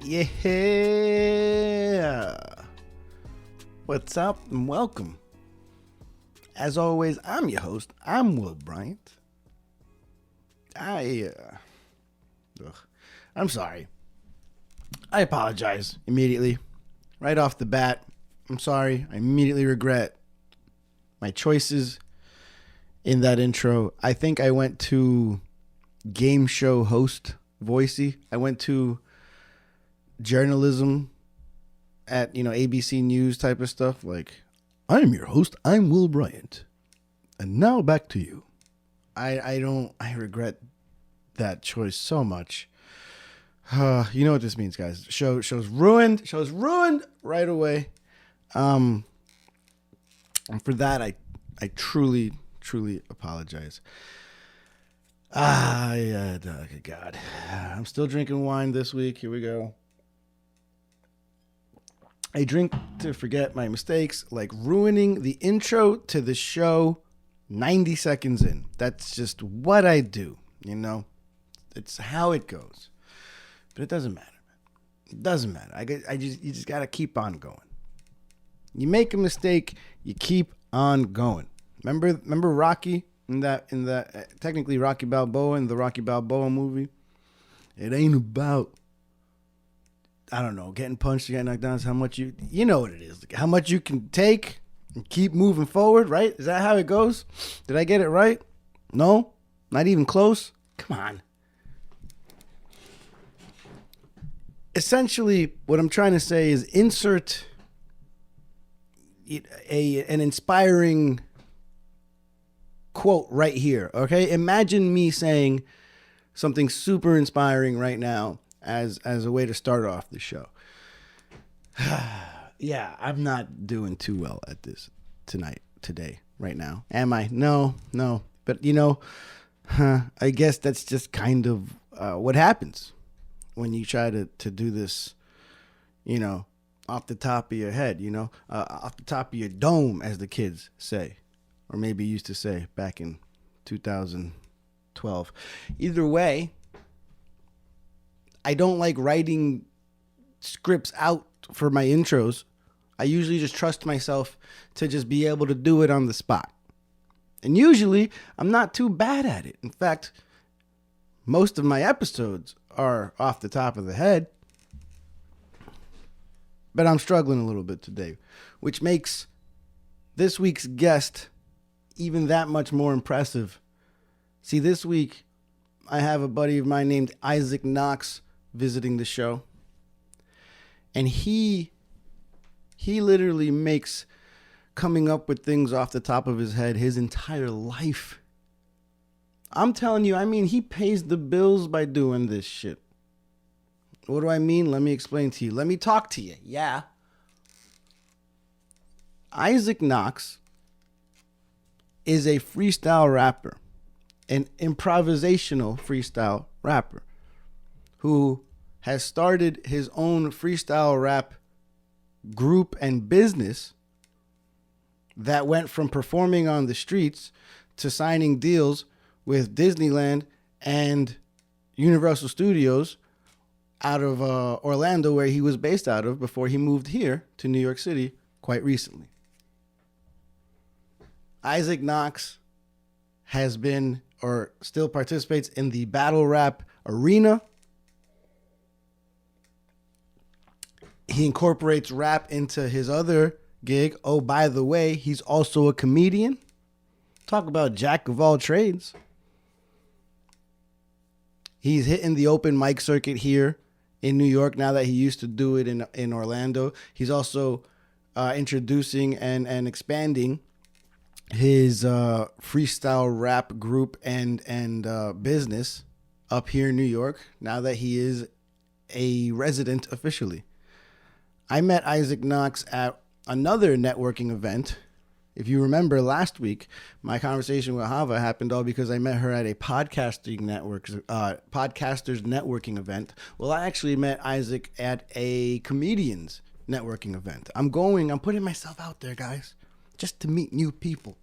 Yeah. What's up and welcome. As always, I'm your host. I'm Will Bryant. I'm sorry. I apologize immediately. Right off the bat. I'm sorry. I immediately regret my choices in that intro. I think I went to game show host voicey. I went to journalism at, ABC News type of stuff. Like, I'm your host. I'm Will Bryant. And now back to you. I regret that choice so much. You know what this means, guys. Show's ruined. Show's ruined right away. And for that, I truly apologize. God. I'm still drinking wine this week. Here we go. I drink to forget my mistakes, like ruining the intro to the show 90 seconds in. That's just what I do, It's how it goes. But it doesn't matter, man. It doesn't matter. You just got to keep on going. You make a mistake, you keep on going. Remember Rocky in that technically Rocky Balboa in the Rocky Balboa movie? It ain't about, I don't know, getting punched or getting knocked down. It's how much you know what it is. How much you can take and keep moving forward, right? Is that how it goes? Did I get it right? No? Not even close? Come on. Essentially, what I'm trying to say is insert an inspiring quote right here, okay? Imagine me saying something super inspiring right now as a way to start off the show. Yeah, I'm not doing too well at this today, right now. Am I? No. But, I guess that's just kind of what happens when you try to do this, off the top of your head, off the top of your dome, as the kids say, or maybe used to say back in 2012. Either way, I don't like writing scripts out for my intros. I usually just trust myself to just be able to do it on the spot. And usually, I'm not too bad at it. In fact, most of my episodes are off the top of the head. But I'm struggling a little bit today, which makes this week's guest even that much more impressive. See, this week, I have a buddy of mine named Isaac Knox visiting the show. And he literally makes coming up with things off the top of his head his entire life. I'm telling you, he pays the bills by doing this shit. What do I mean? Let me explain to you. Let me talk to you. Yeah. Isaac Knox is a freestyle rapper, an improvisational freestyle rapper who has started his own freestyle rap group and business that went from performing on the streets to signing deals with Disneyland and Universal Studios out of Orlando, where he was based out of before he moved here to New York City quite recently. Isaac Knox has been or still participates in the battle rap arena. He incorporates rap into his other gig. Oh, by the way, he's also a comedian. Talk about jack of all trades. He's hitting the open mic circuit here in New York now that he used to do it in Orlando. He's also introducing and expanding his freestyle rap group and business up here in New York now that he is a resident officially. I met Isaac Knox at another networking event. If you remember last week, my conversation with Hava happened all because I met her at a podcasters networking event. Well, I actually met Isaac at a comedians networking event. I'm putting myself out there, guys, just to meet new people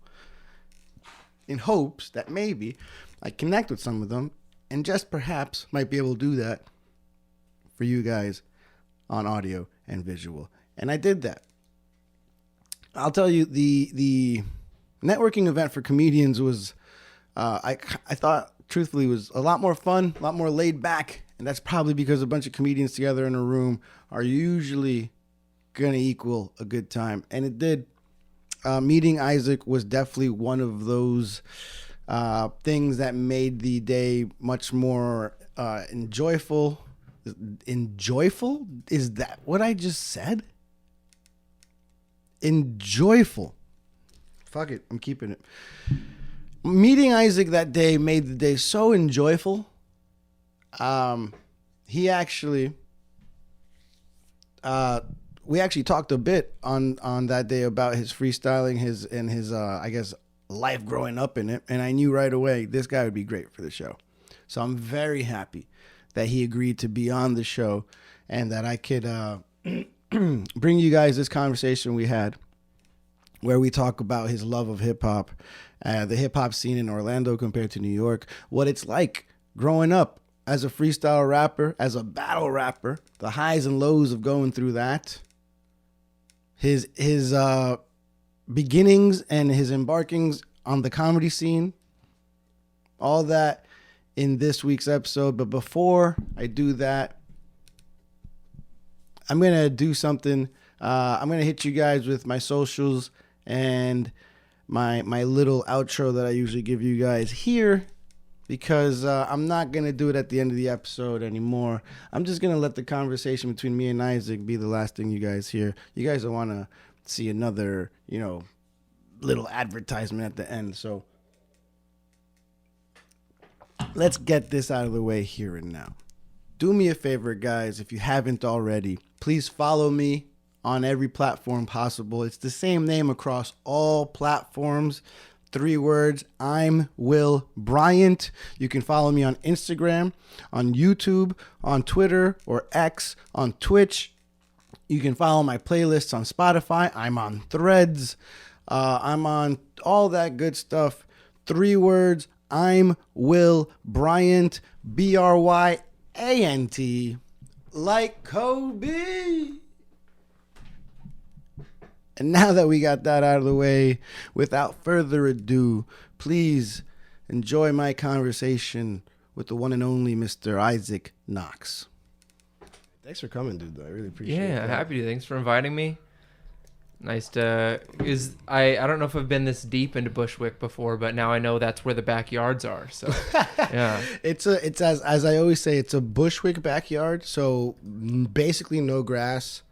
in hopes that maybe I connect with some of them and just perhaps might be able to do that for you guys on audio and visual. And I did that. I'll tell you, the networking event for comedians was, I thought, truthfully, was a lot more fun, a lot more laid back. And that's probably because a bunch of comedians together in a room are usually going to equal a good time. And it did. Meeting Isaac was definitely one of those things that made the day much more enjoyable. Enjoyable? Is that what I just said? Enjoyable. Fuck it. I'm keeping it. Meeting Isaac that day made the day so enjoyable. He actually, we actually talked a bit on that day about his freestyling, his I guess, life growing up in it. And I knew right away this guy would be great for the show. So I'm very happy that he agreed to be on the show and that I could bring you guys this conversation we had where we talk about his love of hip hop, the hip hop scene in Orlando compared to New York, what it's like growing up as a freestyle rapper, as a battle rapper, the highs and lows of going through that, his beginnings and his embarkings on the comedy scene, all that in this week's episode. But before I do that, I'm going to do something. I'm going to hit you guys with my socials and my little outro that I usually give you guys here, because I'm not going to do it at the end of the episode anymore. I'm just going to let the conversation between me and Isaac be the last thing you guys hear. You guys don't want to see another, little advertisement at the end. So let's get this out of the way here and now. Do me a favor, guys, if you haven't already, please follow me on every platform possible. It's the same name across all platforms. 3 words. I'm Will Bryant. You can follow me on Instagram, on YouTube, on Twitter or X, on Twitch. You can follow my playlists on Spotify. I'm on Threads. I'm on all that good stuff. 3 words. I'm Will Bryant. Bryant. Like Kobe. And now that we got that out of the way, without further ado, please enjoy my conversation with the one and only Mr. Isaac Knox. Thanks for coming, dude. I really appreciate it. Yeah, happy to. Thanks for inviting me. Nice to... I don't know if I've been this deep into Bushwick before, but now I know that's where the backyards are. So, yeah. It's as I always say, it's a Bushwick backyard. So basically no grass.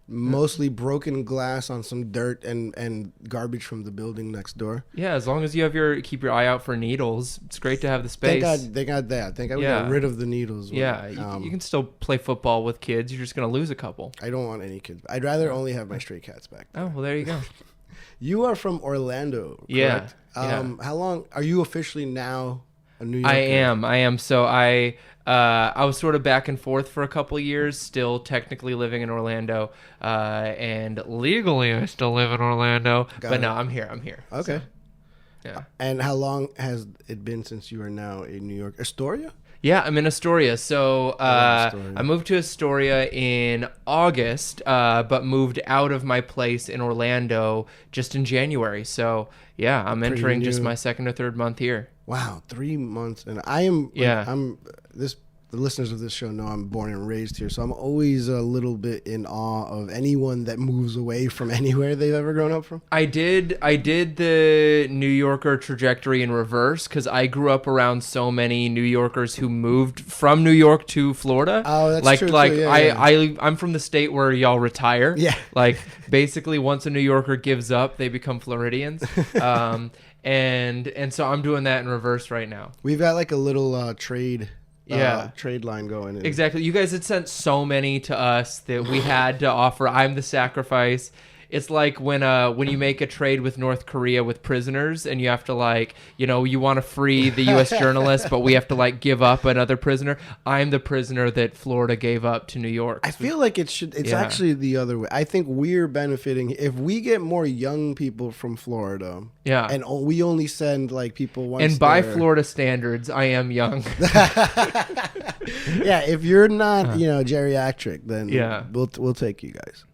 Mostly broken glass on some dirt and garbage from the building next door. Yeah, as long as you have keep your eye out for needles, it's great to have the space. Thank God that. Thank God we got rid of the needles. Yeah, you can still play football with kids. You're just going to lose a couple. I don't want any kids. I'd rather only have my stray cats back there. Oh, well, there you go. You are from Orlando, correct? Yeah. How long are you officially now a New Yorker? I am. So I was sort of back and forth for a couple of years, still technically living in Orlando, and legally I still live in Orlando. No, I'm here. Okay. So, yeah. And how long has it been since you are now in New York? Astoria? Yeah, I'm in Astoria. So I moved to Astoria in August, but moved out of my place in Orlando just in January. So yeah, I'm entering just my 2nd or 3rd month here. Wow, 3 months, and I am. Yeah. The listeners of this show know I'm born and raised here, so I'm always a little bit in awe of anyone that moves away from anywhere they've ever grown up from. I did the New Yorker trajectory in reverse because I grew up around so many New Yorkers who moved from New York to Florida. Oh, that's true. Too. Yeah, I'm from the state where y'all retire. Yeah. Like basically once a New Yorker gives up, they become Floridians. And so I'm doing that in reverse right now. We've got like a little trade line going. Exactly. You guys had sent so many to us that we had to offer. I'm the sacrifice. it's like when you make a trade with North Korea with prisoners, and you have to like, you want to free the U.S. journalist, but we have to like give up another prisoner. I'm the prisoner that Florida gave up to New York. I feel like it's actually the other way. I think we're benefiting if we get more young people from Florida. Yeah, and we only send like people once. And by Florida standards, I am young. Yeah, if you're not, geriatric, then we'll take you guys.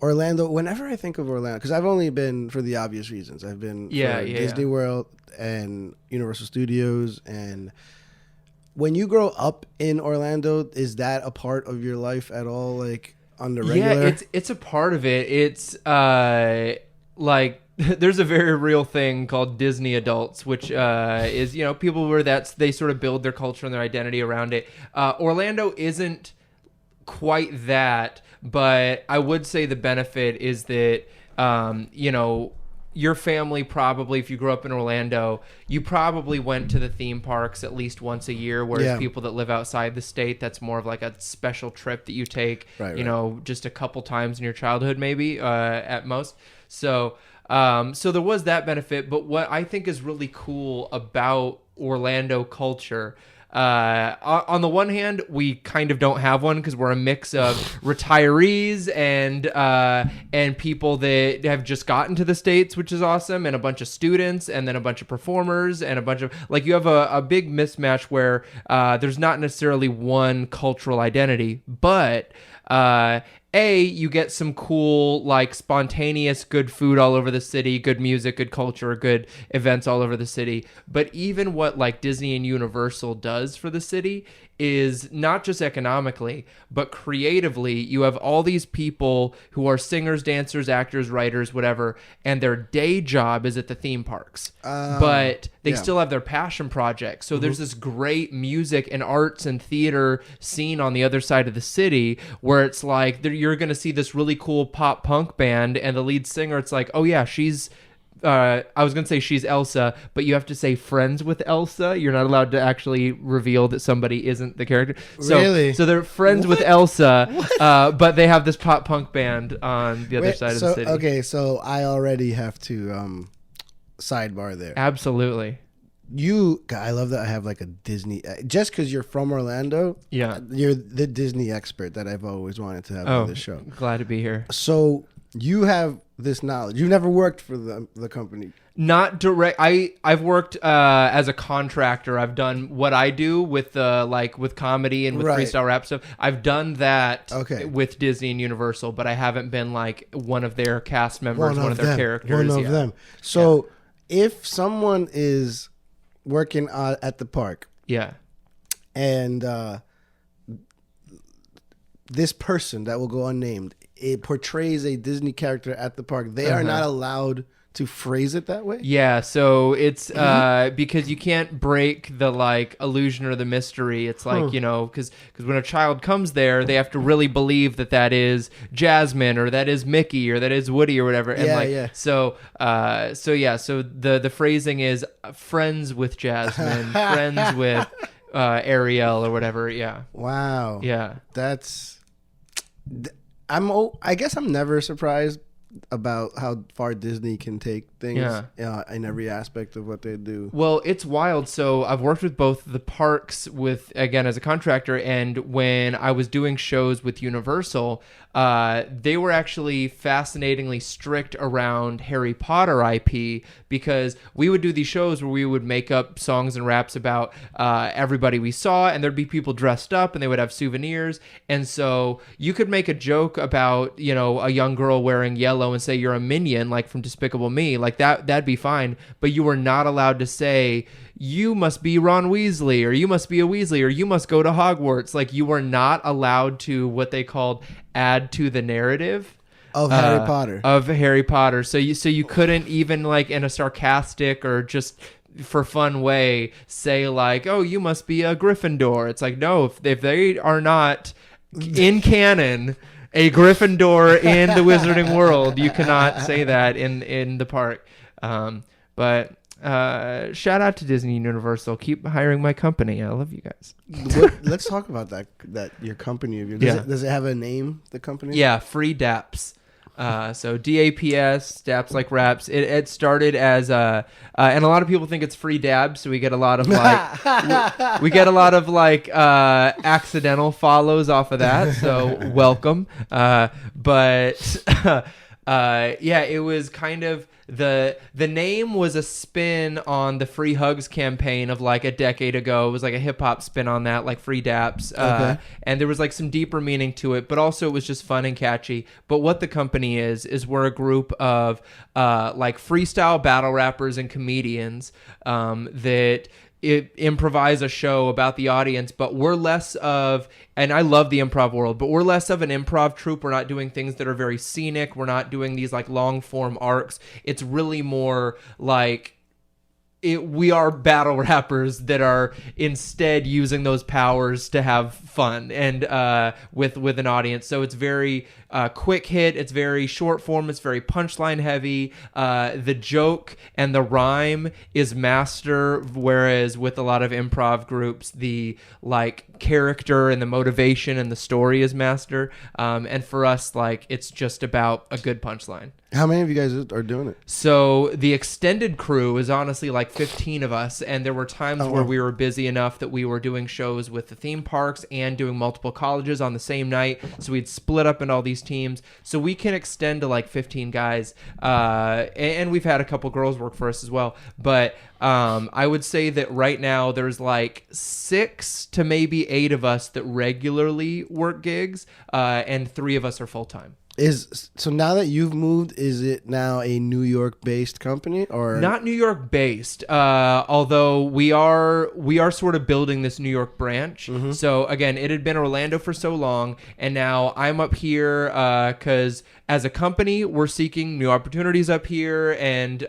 Orlando. Whenever I think of Orlando, because I've only been for the obvious reasons. I've been Disney World and Universal Studios. And when you grow up in Orlando, is that a part of your life at all? Like on the regular? Yeah, it's a part of it. It's like. There's a very real thing called Disney adults, which is, people where they sort of build their culture and their identity around it. Orlando isn't quite that, but I would say the benefit is that, your family probably, if you grew up in Orlando, you probably went to the theme parks at least once a year, whereas people that live outside the state, that's more of like a special trip that you take, just a couple times in your childhood maybe at most. So there was that benefit, but what I think is really cool about Orlando culture, on the one hand, we kind of don't have one because we're a mix of retirees and people that have just gotten to the States, which is awesome, and a bunch of students, and then a bunch of performers, and a bunch of like you have a big mismatch where there's not necessarily one cultural identity, but you get some cool, like, spontaneous, good food all over the city, good music, good culture, good events all over the city. But even what, like, Disney and Universal does for the city is not just economically, but creatively. You have all these people who are singers, dancers, actors, writers, whatever, and their day job is at the theme parks. But they still have their passion projects. So there's this great music and arts and theater scene on the other side of the city where it's like you're going to see this really cool pop punk band, and the lead singer, it's like, oh yeah, she's I was going to say she's Elsa, but you have to say friends with Elsa. You're not allowed to actually reveal that somebody isn't the character. Really? So they're friends with Elsa, but they have this pop punk band on the other side of the city. Okay, so I already have to sidebar there. Absolutely. I love that I have like a Disney, just because you're from Orlando. Yeah. You're the Disney expert that I've always wanted to have on this show. Glad to be here. So you have this knowledge. You've never worked for the company. Not direct. I've worked as a contractor. I've done what I do with with comedy and with freestyle rap stuff. I've done that with Disney and Universal, but I haven't been like one of their cast members, one of their characters. One of them. So if someone is working at the park, and this person that will go unnamed, it portrays a Disney character at the park, they are not allowed to phrase it that way? Yeah, so it's because you can't break the like illusion or the mystery. It's like, because when a child comes there, they have to really believe that is Jasmine or that is Mickey or that is Woody or whatever. And so the phrasing is friends with Jasmine, friends with Ariel or whatever. Yeah. Wow. Yeah. I guess I'm never surprised about how far Disney can take things in every aspect of what they do. Well, it's wild. So I've worked with both the parks again, as a contractor, and when I was doing shows with Universal, they were actually fascinatingly strict around Harry Potter IP, because we would do these shows where we would make up songs and raps about everybody we saw, and there'd be people dressed up and they would have souvenirs. And so you could make a joke about, a young girl wearing yellow and say you're a minion, like from Despicable Me, like that'd be fine. But you were not allowed to say you must be Ron Weasley, or you must be a Weasley, or you must go to Hogwarts. Like, you were not allowed to what they called add to the narrative of Harry Potter. So you couldn't even, like, in a sarcastic or just for fun way, say like, oh, you must be a Gryffindor. It's like, no, if they are not in canon a Gryffindor in the wizarding world, you cannot say that in the park. But shout out to Disney and Universal. Keep hiring my company. I love you guys. Let's talk about that your company of yours. Does it have a name, the company? Yeah, Free Daps. So DAPS, Daps Like Raps. It started as and a lot of people think it's free dabs, so we get a lot of like we get a lot of like accidental follows off of that. So welcome. But yeah, it was kind of the name was a spin on the Free Hugs campaign of like a decade ago. It was like a hip hop spin on that, like Free Daps. And there was like some deeper meaning to it, but also it was just fun and catchy. But what the company is we're a group of like freestyle battle rappers and comedians that improvise a show about the audience, but we're less of, and I love the improv world, but we're less of an improv troupe. We're not doing things that are very scenic. We're not doing these like long form arcs. It's really more like we are battle rappers that are instead using those powers to have fun and with an audience. So it's very quick hit. It's very short form. It's very punchline heavy. The joke and the rhyme is master, whereas with a lot of improv groups, the like character and the motivation and the story is master. And for us, like it's just about a good punchline. How many of you guys are doing it? So the extended crew is honestly like 15 of us, and there were times where we were busy enough that we were doing shows with the theme parks and doing multiple colleges on the same night. So we'd split up into all these teams. So we can extend to like 15 guys, and we've had a couple girls work for us as well. But I would say that right now there's like 6 to maybe 8 of us that regularly work gigs, and 3 of us are full-time. So now that you've moved, is it now a New York based company or not New York based? Although we are sort of building this New York branch. Mm-hmm. So again, it had been Orlando for so long, and now I'm up here because as a company we're seeking new opportunities up here, and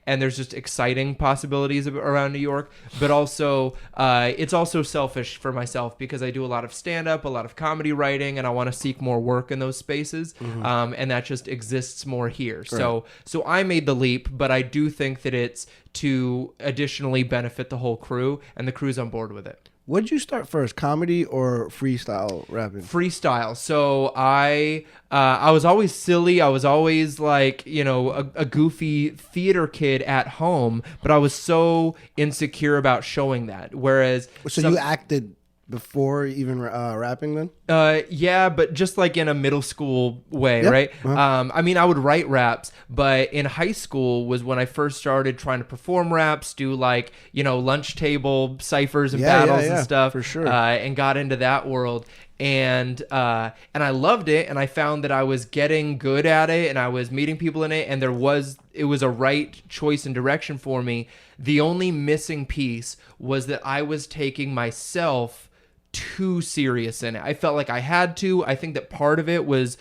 there's just exciting possibilities around New York. But also it's also selfish for myself because I do a lot of stand up, a lot of comedy writing, and I want to seek more work in those spaces. Mm-hmm. And that just exists more here. Right. So I made the leap, but I do think that it's to additionally benefit the whole crew, and the crew's on board with it. What did you start first, comedy or freestyle rapping? Freestyle. So I was always silly. I was always like, a goofy theater kid at home, but I was so insecure about showing that. Whereas, you acted before even rapping then? Yeah, but just like in a middle school way, yep. Right? Uh-huh. I mean, I would write raps, but in high school was when I first started trying to perform raps, do like, lunch table ciphers and battles and stuff. For sure. And got into that world. And I loved it, and I found that I was getting good at it, and I was meeting people in it, and it was a right choice and direction for me. The only missing piece was that I was taking myself too serious in it. I felt like I had to. I think that part of it was,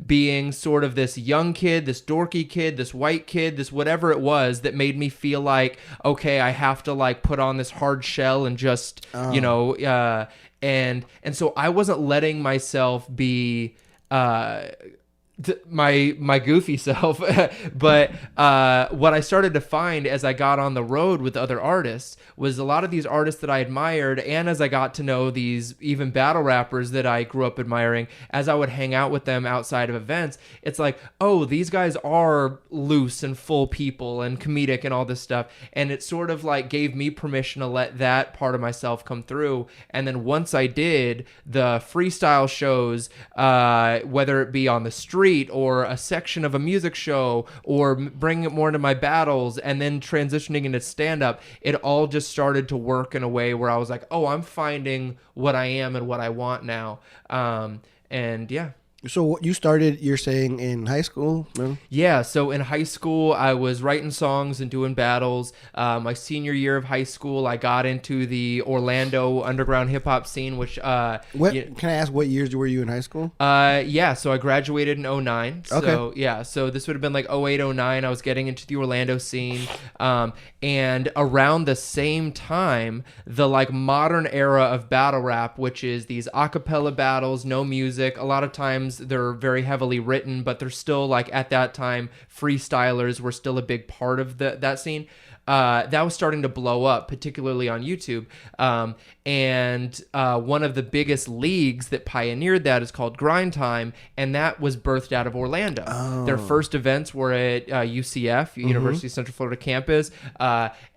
being sort of this young kid, this dorky kid, this white kid, this whatever it was that made me feel like, okay, I have to like put on this hard shell and just, and so I wasn't letting myself be my goofy self. But what I started to find as I got on the road with other artists was a lot of these artists that I admired, and as I got to know these even battle rappers that I grew up admiring, as I would hang out with them outside of events, it's like, oh, these guys are loose and full people and comedic and all this stuff. And it sort of like gave me permission to let that part of myself come through. And then once I did the freestyle shows, whether it be on the street or a section of a music show or bringing it more into my battles and then transitioning into stand-up, it all just started to work in a way where I was like, oh, I'm finding what I am and what I want now. And yeah. So you started, you're saying, in high school? Really? Yeah, so in high school, I was writing songs and doing battles. My senior year of high school, I got into the Orlando underground hip-hop scene, which... Can I ask what years were you in high school? Yeah, so I graduated in 2009. Okay. So, yeah, so this would have been like 2008, 2009. I was getting into the Orlando scene. And around the same time, the like modern era of battle rap, which is these a cappella battles, no music, a lot of times they're very heavily written, but they're still like at that time freestylers were still a big part of that scene. that was starting to blow up, particularly on YouTube. And one of the biggest leagues that pioneered that is called Grind Time, and that was birthed out of Orlando. Their first events were at UCF, University of Central Florida campus,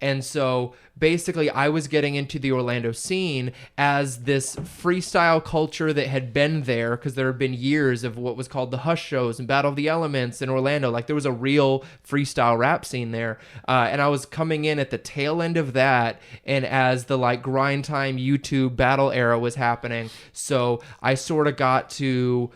and so basically I was getting into the Orlando scene as this freestyle culture that had been there, because there had been years of what was called the Hush shows and Battle of the Elements in Orlando. Like, there was a real freestyle rap scene there, and I was coming in at the tail end of that, and as the like Grind Time YouTube battle era was happening, so I sort of got to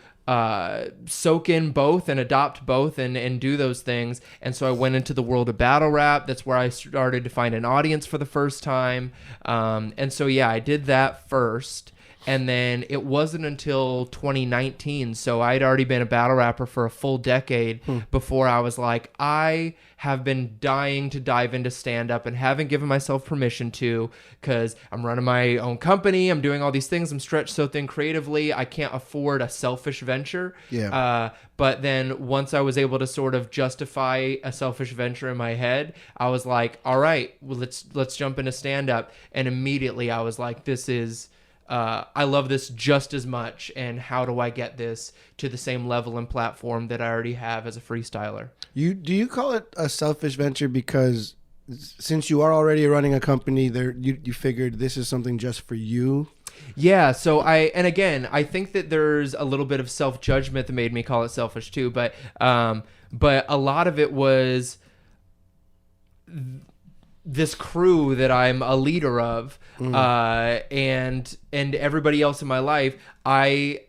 soak in both and adopt both and do those things. And so I went into the world of battle rap. That's where I started to find an audience for the first time. And so, yeah, I did that first. And then it wasn't until 2019, so I'd already been a battle rapper for a full decade before I was like, I have been dying to dive into stand-up and haven't given myself permission to, because I'm running my own company, I'm doing all these things, I'm stretched so thin creatively, I can't afford a selfish venture. But then once I was able to sort of justify a selfish venture in my head, I was like, all right, well, let's jump into stand-up. And immediately I was like, this is... I love this just as much, and how do I get this to the same level and platform that I already have as a freestyler? Do you call it a selfish venture because since you are already running a company, you figured this is something just for you? Yeah, so I think that there's a little bit of self-judgment that made me call it selfish too, but a lot of it was this crew that I'm a leader of, and everybody else in my life, I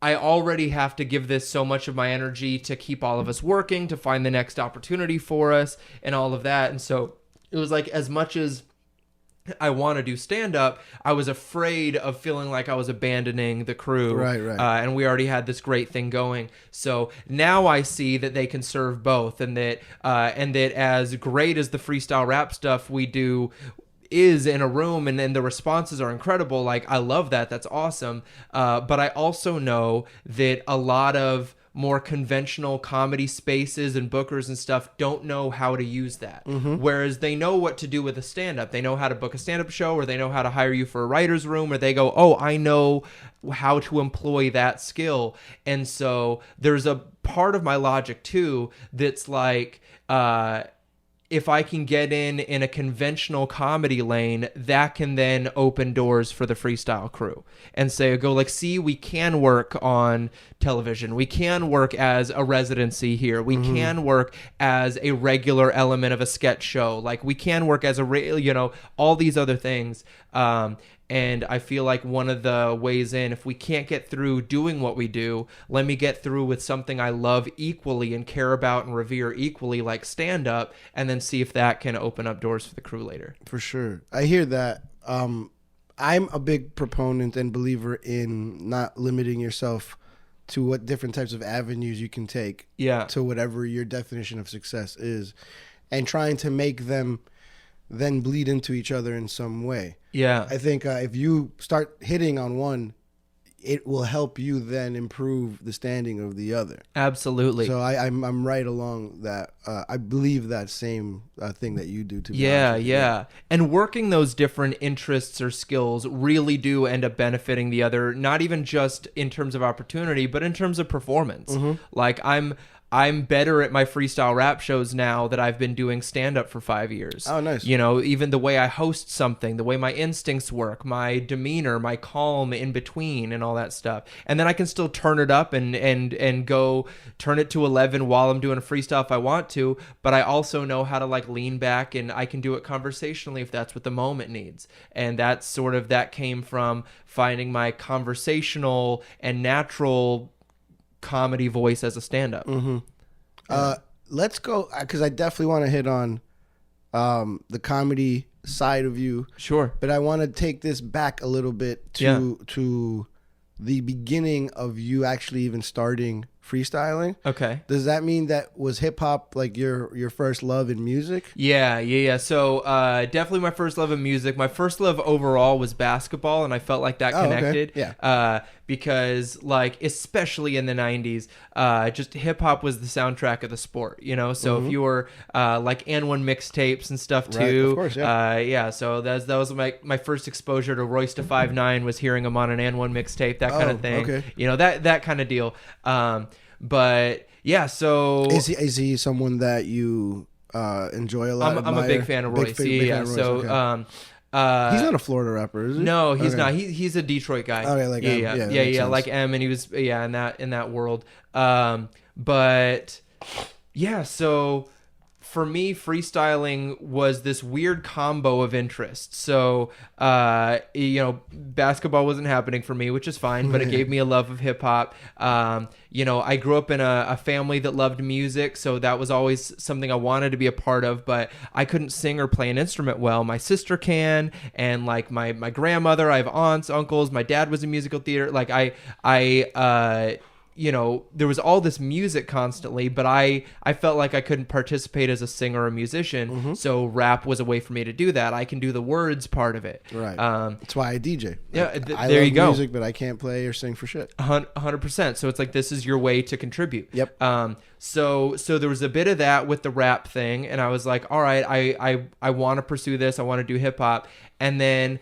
already have to give this so much of my energy to keep all of us working, to find the next opportunity for us and all of that. And so it was like, as much as I want to do stand-up, I was afraid of feeling like I was abandoning the crew. Right. And we already had this great thing going. So now I see that they can serve both, and that as great as the freestyle rap stuff we do is in a room, and then the responses are incredible. Like, I love that. That's awesome. But I also know that a lot of more conventional comedy spaces and bookers and stuff don't know how to use that. Whereas they know what to do with a stand-up. They know how to book a stand-up show, or they know how to hire you for a writer's room, or they go, oh, I know how to employ that skill. And so there's a part of my logic too that's like, if I can get in a conventional comedy lane, that can then open doors for the freestyle crew and see, we can work on television. We can work as a residency here. We can work as a regular element of a sketch show. Like, we can work as all these other things. And I feel like one of the ways in, if we can't get through doing what we do, let me get through with something I love equally and care about and revere equally, like stand-up, and then see if that can open up doors for the crew later. For sure. I hear that. I'm a big proponent and believer in not limiting yourself to what different types of avenues you can take to whatever your definition of success is, and trying to make them then bleed into each other in some way. Yeah. I think if you start hitting on one, it will help you then improve the standing of the other. Absolutely. So I'm right along that. I believe that same thing that you do. Yeah. And working those different interests or skills really do end up benefiting the other, not even just in terms of opportunity, but in terms of performance. Like, I'm better at my freestyle rap shows now that I've been doing stand-up for 5 years. Oh, nice. Even the way I host something, the way my instincts work, my demeanor, my calm in between, and all that stuff. And then I can still turn it up and go turn it to 11 while I'm doing a freestyle if I want to. But I also know how to lean back, and I can do it conversationally if that's what the moment needs. And that came from finding my conversational and natural comedy voice as a stand-up. Let's go, because I definitely want to hit on the comedy side of you. Sure. But I want to take this back a little bit to the beginning of you actually even starting freestyling. Okay. Does that mean that was hip hop like your first love in music? Yeah. So definitely my first love of music. My first love overall was basketball, and I felt like that connected. Okay. Yeah. Because like especially in the 90s, just hip hop was the soundtrack of the sport, you know. So if you were like and one mixtapes and stuff too, Right, of course, yeah. So that was my first exposure to Royce to 5'9" was hearing him on an and one mixtape, that kind of thing. Okay. You know, that kind of deal. But yeah, so is he someone that you enjoy a lot? I'm a big fan of Royce. Big fan of Royce, So okay. He's not a Florida rapper, is he? no, he's not. He's a Detroit guy. Okay, like M. Yeah, that makes sense. like M, and he was in that world. But yeah, so for me, freestyling was this weird combo of interests. So, basketball wasn't happening for me, which is fine, but it gave me a love of hip hop. I grew up in a family that loved music, so that was always something I wanted to be a part of, but I couldn't sing or play an instrument well. My sister can, and like my grandmother, I have aunts, uncles, my dad was in musical theater. Like there was all this music constantly, but I felt like I couldn't participate as a singer or musician. So rap was a way for me to do that. I can do the words part of it. Right. That's why I DJ. Yeah. I there love you go. music, but I can't play or sing for shit. 100%. So it's like, this is your way to contribute. Yep. So there was a bit of that with the rap thing, and I was like, all right, I want to pursue this. I want to do hip hop. And then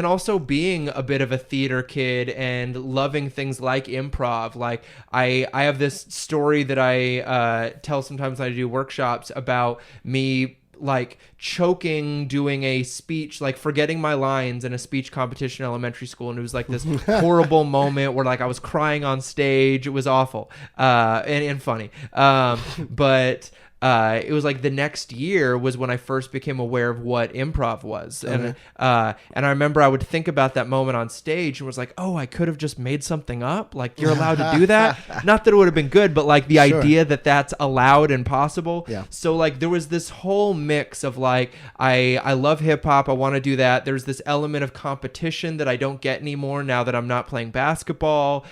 also being a bit of a theater kid and loving things like improv. Like I have this story that I tell sometimes when I do workshops about me like choking doing a speech, like forgetting my lines in a speech competition in elementary school, and it was like this horrible moment where like I was crying on stage. It was awful and funny, but it was like the next year was when I first became aware of what improv was. And I remember I would think about that moment on stage and was like, oh, I could have just made something up. Like, you're allowed to do that. Not that it would have been good, but like the idea that that's allowed and possible. Yeah. So like there was this whole mix of like, I love hip hop. I want to do that. There's this element of competition that I don't get anymore now that I'm not playing basketball.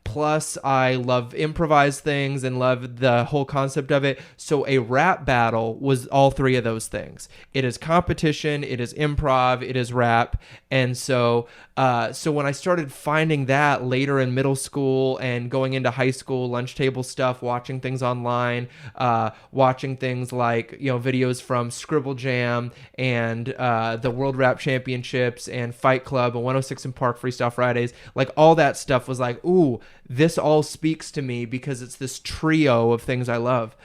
Plus I love improvised things and love the whole concept of it. So a rap battle was all three of those things. It is competition, it is improv, it is rap. And so when I started finding that later in middle school and going into high school, lunch table stuff, watching things online, watching things like, videos from Scribble Jam and the World Rap Championships and Fight Club and 106 in Park Freestyle Fridays, like all that stuff was like, ooh, this all speaks to me because it's this trio of things I love.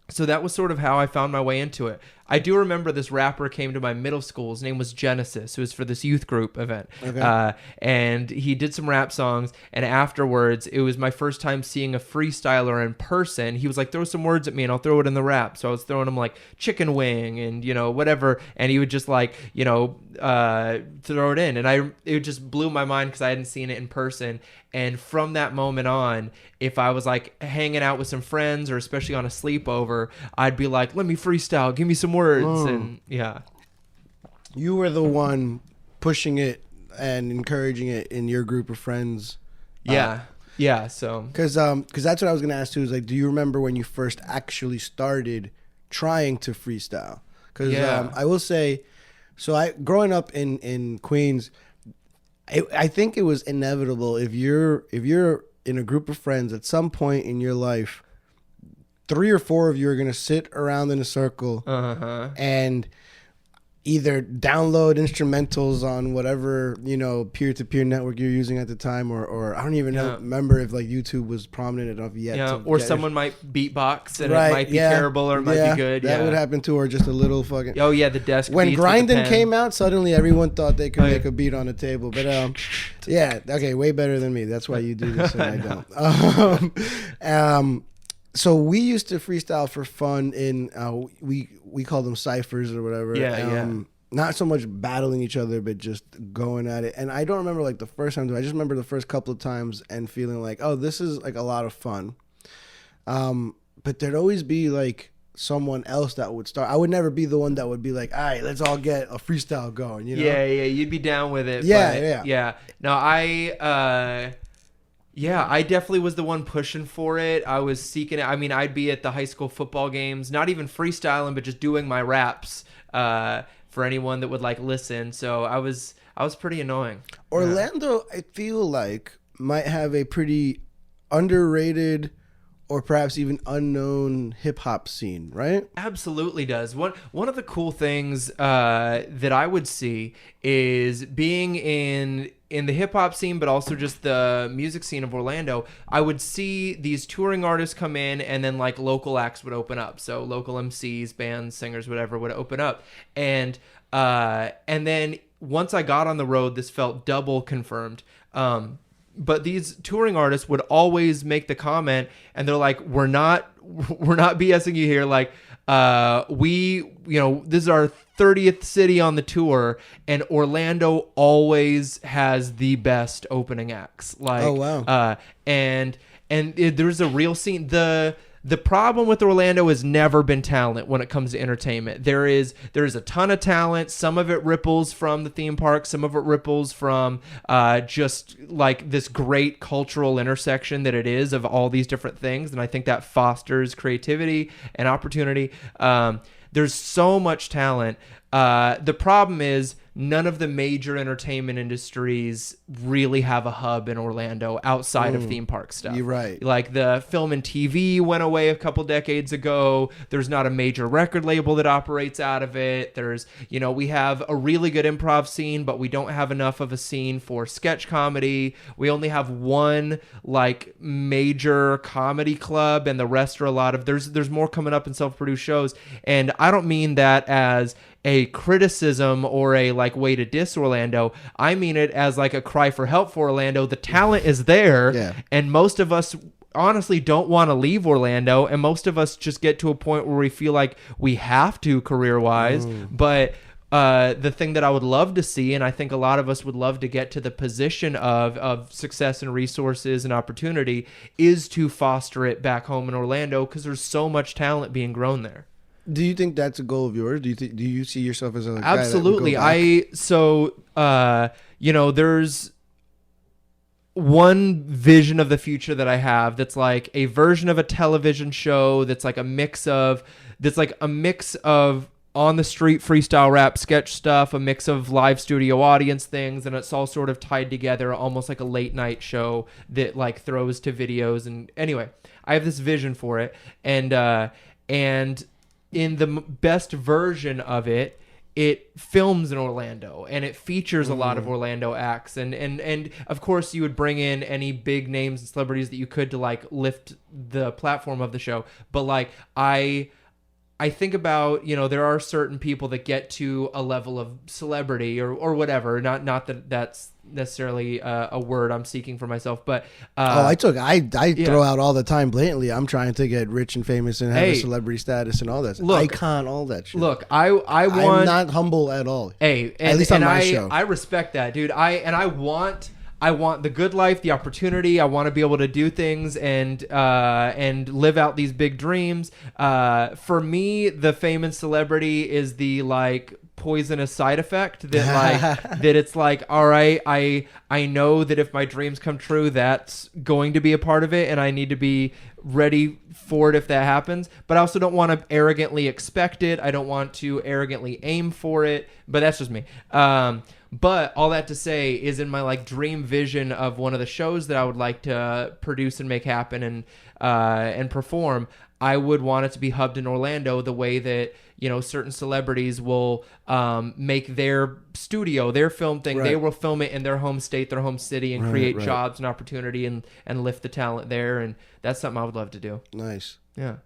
So that was sort of how I found my way into it. I do remember this rapper came to my middle school. His name was Genesis. It was for this youth group event. Okay. And he did some rap songs. And afterwards, it was my first time seeing a freestyler in person. He was like, throw some words at me and I'll throw it in the rap. So I was throwing him like chicken wing and, whatever. And he would just like, throw it in. And it just blew my mind because I hadn't seen it in person. And from that moment on, if I was like hanging out with some friends or especially on a sleepover, I'd be like, let me freestyle. Give me some words. And yeah. You were the one pushing it and encouraging it in your group of friends. Yeah. So because that's what I was gonna ask too. Is like, do you remember when you first actually started trying to freestyle? Because I will say, so growing up in Queens, I think it was inevitable if you're in a group of friends at some point in your life, 3 or 4 of you are gonna sit around in a circle and either download instrumentals on whatever peer-to-peer network you're using at the time, or I don't even remember if like YouTube was prominent enough yet. Yeah, or someone might beatbox and it might be terrible or it might be good. That would happen too, or just a little fucking. Oh yeah, the desk. When grinding came out, suddenly everyone thought they could make a beat on a table, but yeah, okay, way better than me. That's why you do this and I don't. So we used to freestyle for fun in we call them ciphers or whatever. Not so much battling each other, but just going at it. And I don't remember like the first time. I just remember the first couple of times and feeling like, oh, this is like a lot of fun. But there'd always be like someone else that would start. I would never be the one that would be like, all right, let's all get a freestyle going. Yeah, you'd be down with it. Yeah. No, Yeah, I definitely was the one pushing for it. I was seeking it. I mean, I'd be at the high school football games, not even freestyling, but just doing my raps for anyone that would like listen. So I was pretty annoying. Orlando, I feel like, might have a pretty underrated or perhaps even unknown hip hop scene, right? Absolutely does. One of the cool things that I would see is being in the hip hop scene, but also just the music scene of Orlando. I would see these touring artists come in, and then like local acts would open up. So local MCs, bands, singers, whatever would open up, and then once I got on the road, this felt double confirmed. But these touring artists would always make the comment, and they're like, we're not BSing you here. Like, this is our 30th city on the tour, and Orlando always has the best opening acts. Like, oh wow. There's a real scene. The problem with Orlando has never been talent when it comes to entertainment. There is a ton of talent. Some of it ripples from the theme park. Some of it ripples from just like this great cultural intersection that it is of all these different things. And I think that fosters creativity and opportunity. There's so much talent. The problem is none of the major entertainment industries really have a hub in Orlando outside of theme park stuff. You're right. Like the film and TV went away a couple decades ago. There's not a major record label that operates out of it. There's, we have a really good improv scene, but we don't have enough of a scene for sketch comedy. We only have one like major comedy club, and the rest are a lot of, there's more coming up in self-produced shows. And I don't mean that as a criticism or a like way to diss Orlando. I mean it as like a cry for help for Orlando. The talent is there, yeah. And most of us honestly don't want to leave Orlando, and most of us just get to a point where we feel like we have to career-wise. But the thing that I would love to see, and I think a lot of us would love to get to the position of success and resources and opportunity, is to foster it back home in Orlando, because there's so much talent being grown there. Do you think that's a goal of yours? Do you see yourself as a guy absolutely? That would go back? There's one vision of the future that I have that's like a version of a television show that's like a mix of on the street freestyle rap sketch stuff, a mix of live studio audience things, and it's all sort of tied together, almost like a late night show that like throws to videos. And anyway, I have this vision for it, and in the best version of it, it films in Orlando, and it features a lot of Orlando acts, and of course you would bring in any big names and celebrities that you could to like lift the platform of the show. But like I think about, there are certain people that get to a level of celebrity or whatever. Not that that's necessarily a word I'm seeking for myself, but I throw out all the time blatantly. I'm trying to get rich and famous and have a celebrity status and all that. Icon, all that shit. Look, I'm not humble at all. At least on my show. I respect that, dude. I want the good life, the opportunity. I want to be able to do things and live out these big dreams. For me, the fame and celebrity is the like poisonous side effect that like that it's like, all right, I know that if my dreams come true, that's going to be a part of it, and I need to be ready for it if that happens. But I also don't want to arrogantly expect it. I don't want to arrogantly aim for it. But that's just me. But all that to say is, in my like dream vision of one of the shows that I would like to produce and make happen and perform, I would want it to be hubbed in Orlando the way that, certain celebrities will make their studio, their film thing. Right. They will film it in their home state, their home city, and create jobs and opportunity and lift the talent there. And that's something I would love to do. Nice. Yeah.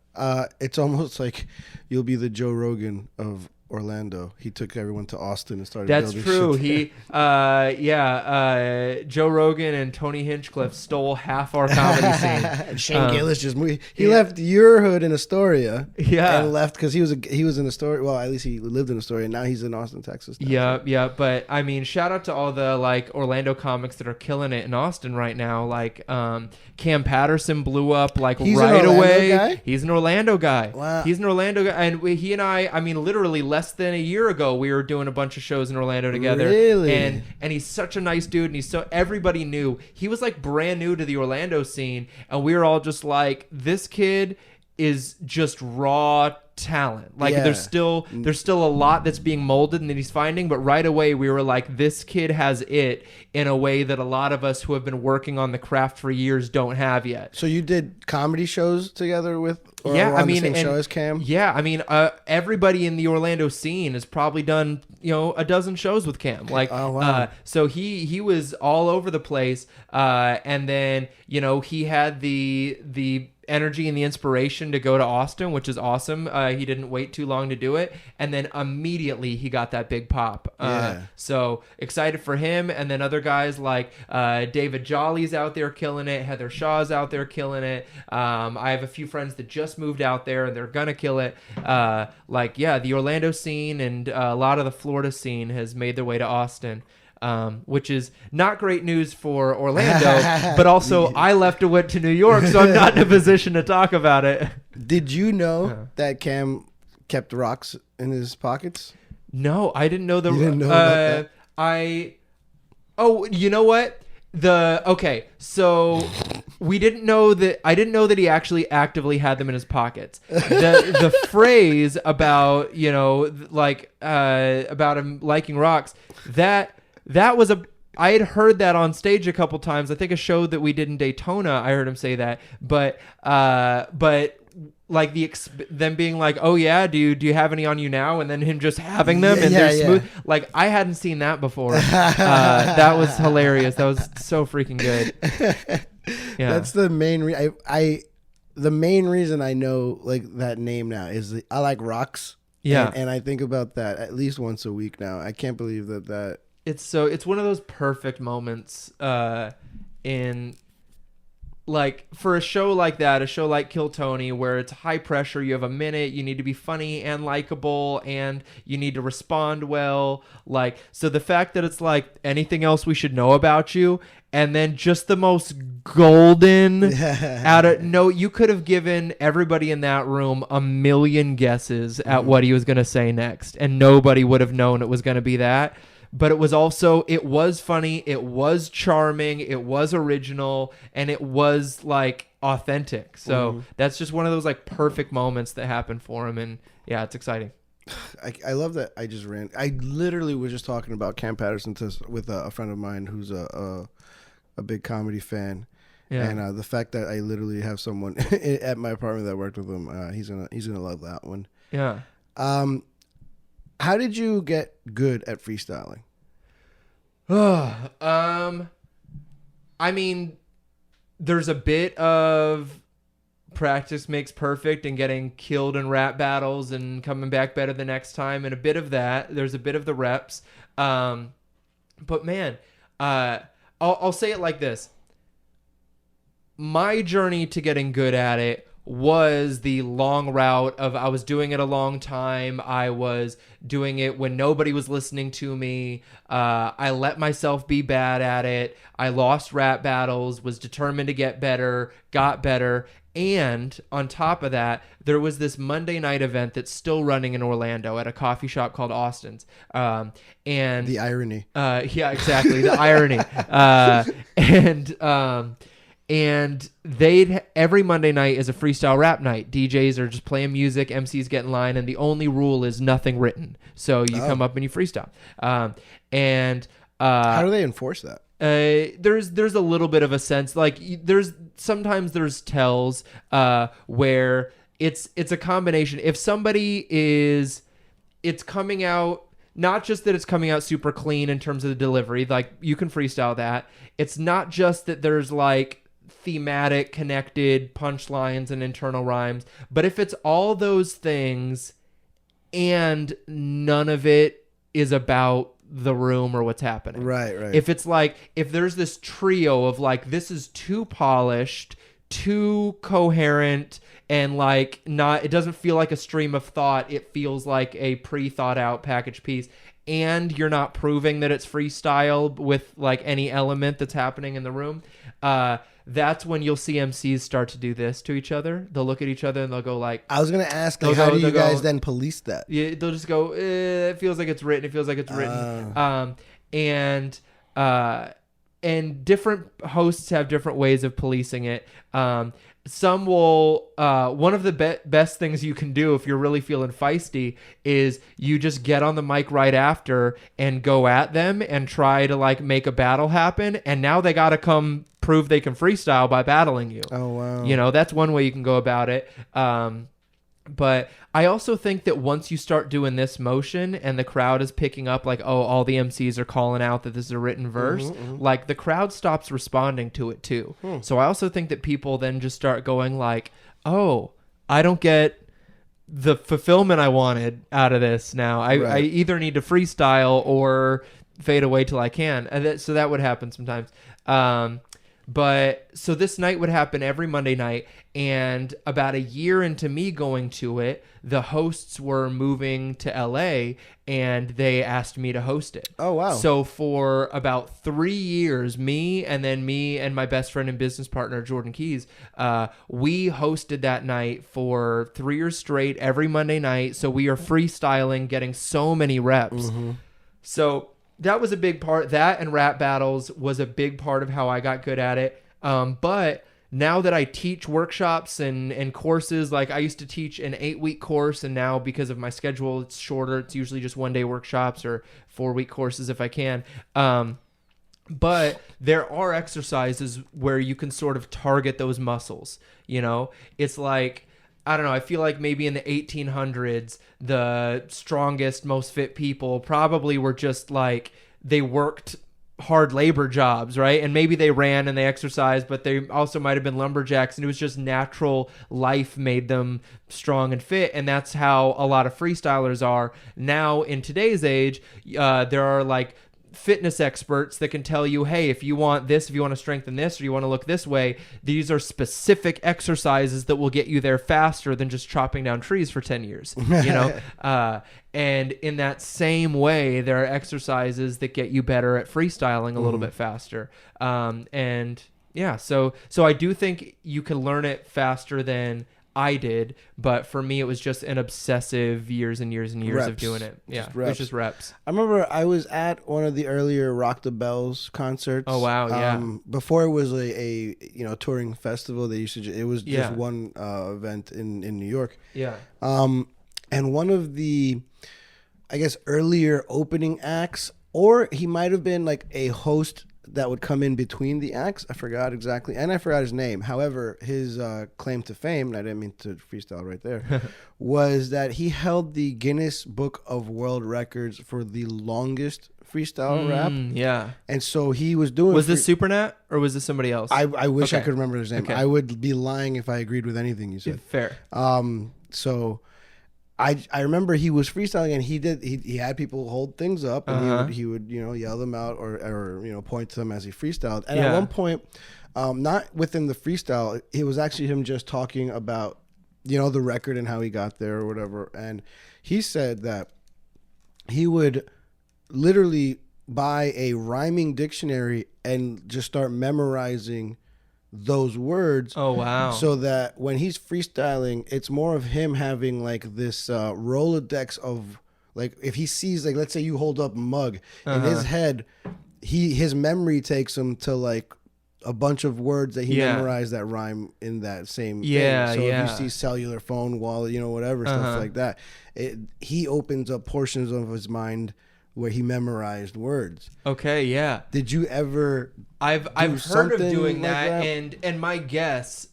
It's almost like you'll be the Joe Rogan of Orlando. He took everyone to Austin and started That's building true. He Joe Rogan and Tony Hinchcliffe stole half our comedy scene. Shane Gillis just moved. He left your hood in Astoria and left because he was in Astoria. Well, at least he lived in Astoria, and now he's in Austin, Texas now. Yeah. But I mean, shout out to all the like Orlando comics that are killing it in Austin right now. Like Cam Patterson blew up right away. Guy? He's an Orlando guy. Wow. He's an Orlando guy, and he and I mean literally less less than a year ago, we were doing a bunch of shows in Orlando together. Really? And he's such a nice dude, and everybody knew. He was like brand new to the Orlando scene, and we were all just like, this kid is just raw talent. Like there's still a lot that's being molded and that he's finding, but right away we were like, this kid has it in a way that a lot of us who have been working on the craft for years don't have yet. So you did comedy shows together with the same show as Cam? Yeah, I mean, everybody in the Orlando scene has probably done, a dozen shows with Cam. Like, oh, wow. So he was all over the place, and then he had the energy and the inspiration to go to Austin, which is awesome. He didn't wait too long to do it, and then immediately he got that big pop. So excited for him, and then other guys like David Jolly's out there killing it, Heather Shaw's out there killing it. I have a few friends that just moved out there and they're gonna kill it. The Orlando scene and a lot of the Florida scene has made their way to Austin. Which is not great news for Orlando, but also I left and went to New York, so I'm not in a position to talk about it. Did you know that Cam kept rocks in his pockets? No, I didn't know You didn't know about that? You know what? So we didn't know that. I didn't know that he actually actively had them in his pockets. The phrase about about him liking rocks, that was I had heard that on stage a couple times. I think a show that we did in Daytona, I heard him say that. But like them being like, oh yeah, do you have any on you now? And then him just having them and they're smooth. Like I hadn't seen that before. That was hilarious. That was so freaking good. Yeah. That's the main the main reason I know like that name now is I like rocks. Yeah. And I think about that at least once a week now. I can't believe that. It's one of those perfect moments in like for a show like that, a show like Kill Tony, where it's high pressure. You have a minute. You need to be funny and likable, and you need to respond well. Like, so the fact that it's like anything else we should know about you, and then just the most golden you could have given everybody in that room a million guesses at what he was going to say next, and nobody would have known it was going to be that. But it was funny, it was charming, it was original, and it was like authentic. So that's just one of those like perfect moments that happened for him, and yeah, it's exciting. I love that. I literally was just talking about Cam Patterson with a friend of mine who's a big comedy fan. Yeah. And the fact that I literally have someone at my apartment that worked with him, he's gonna love that one. Yeah. How did you get good at freestyling? I mean, there's a bit of practice makes perfect and getting killed in rap battles and coming back better the next time, and a bit of that. There's a bit of the reps. But man, I'll say it like this. My journey to getting good at it was the long route of I was doing it a long time. I was doing it when nobody was listening to me. I let myself be bad at it. I lost rap battles, was determined to get better, got better. And on top of that, there was this Monday night event that's still running in Orlando at a coffee shop called Austin's. And the irony. Yeah, exactly. The irony. And every Monday night is a freestyle rap night. DJs are just playing music, MCs get in line, and the only rule is nothing written. So you come up and you freestyle. How do they enforce that? There's a little bit of a sense, like sometimes there's tells where it's a combination. If somebody it's coming out, not just that it's coming out super clean in terms of the delivery, like you can freestyle that. It's not just that there's like thematic connected punchlines and internal rhymes, but if it's all those things and none of it is about the room or what's happening. Right. If it's like, if there's this trio of like, this is too polished, too coherent, and like it doesn't feel like a stream of thought. It feels like a pre-thought out package piece. and you're not proving that it's freestyle with like any element that's happening in the room, that's when you'll see MCs start to do this to each other. They'll look at each other and they'll go like, I was going to ask, like, how do you guys then police that? Yeah, they'll just go, it feels like it's written. It feels like it's written. And different hosts have different ways of policing it. Some will, one of the best things you can do if you're really feeling feisty is you just get on the mic right after and go at them and try to like make a battle happen. And now they got to come prove they can freestyle by battling you. Oh, wow. You know, that's one way you can go about it. But I also think that once you start doing this motion and the crowd is picking up like, oh, all the MCs are calling out that this is a written verse, like the crowd stops responding to it too. So I also think that people then just start going like, oh, I don't get the fulfillment I wanted out of this now. I either need to freestyle or fade away till I can. And so that would happen sometimes. But so this night would happen every Monday night, and about a year into me going to it, the hosts were moving to LA and they asked me to host it. Oh, wow. So for about 3 years, me and my best friend and business partner, Jordan Keys, we hosted that night for 3 years straight every Monday night. So we are freestyling, getting so many reps. So that was a big part. That and rap battles was a big part of how I got good at it. But now that I teach workshops and courses, like I used to teach an 8-week course, and now because of my schedule, it's shorter. It's usually just 1-day workshops or 4-week courses if I can. But there are exercises where you can sort of target those muscles. You know, it's like, I don't know, I feel like maybe in the 1800s, the strongest, most fit people probably were just like, they worked hard labor jobs, right? And maybe they ran and they exercised, but they also might have been lumberjacks, and it was just natural life made them strong and fit. And that's how a lot of freestylers are. Now, in today's age, there are like fitness experts that can tell you, hey, if you want this, if you want to strengthen this, or you want to look this way, these are specific exercises that will get you there faster than just chopping down trees for 10 years, you know? And in that same way, there are exercises that get you better at freestyling a little bit faster. And yeah, so I do think you can learn it faster than I did, but for me it was just an obsessive years and years and years of doing it. Yeah, it was just reps. I remember I was at one of the earlier Rock the Bells concerts. Oh wow, yeah. Before it was a touring festival, they used to it was just one event in New York. Yeah. And one of the, I guess, earlier opening acts, or he might have been like a host that would come in between the acts. I forgot exactly, and I forgot his name. However, his claim to fame, and I didn't mean to freestyle right there, was that he held the Guinness Book of World Records for the longest freestyle rap. Yeah. And so he was doing... Was this Supernat, or was this somebody else? I wish I could remember his name. Okay. I would be lying if I agreed with anything you said. Fair. So... I remember he was freestyling, and he had people hold things up, and he would yell them out or point to them as he freestyled. And at one point, not within the freestyle, it was actually him just talking about the record and how he got there or whatever. And he said that he would literally buy a rhyming dictionary and just start memorizing those words. Oh wow. So that when he's freestyling, it's more of him having like this Rolodex of, like, if he sees, like, let's say you hold up a mug in his head, his memory takes him to like a bunch of words that he memorized that rhyme in that same thing. So if you see cellular phone, wallet, whatever, stuff like that, he opens up portions of his mind where he memorized words. Okay, yeah. Did you ever? I've heard of doing that, and my guess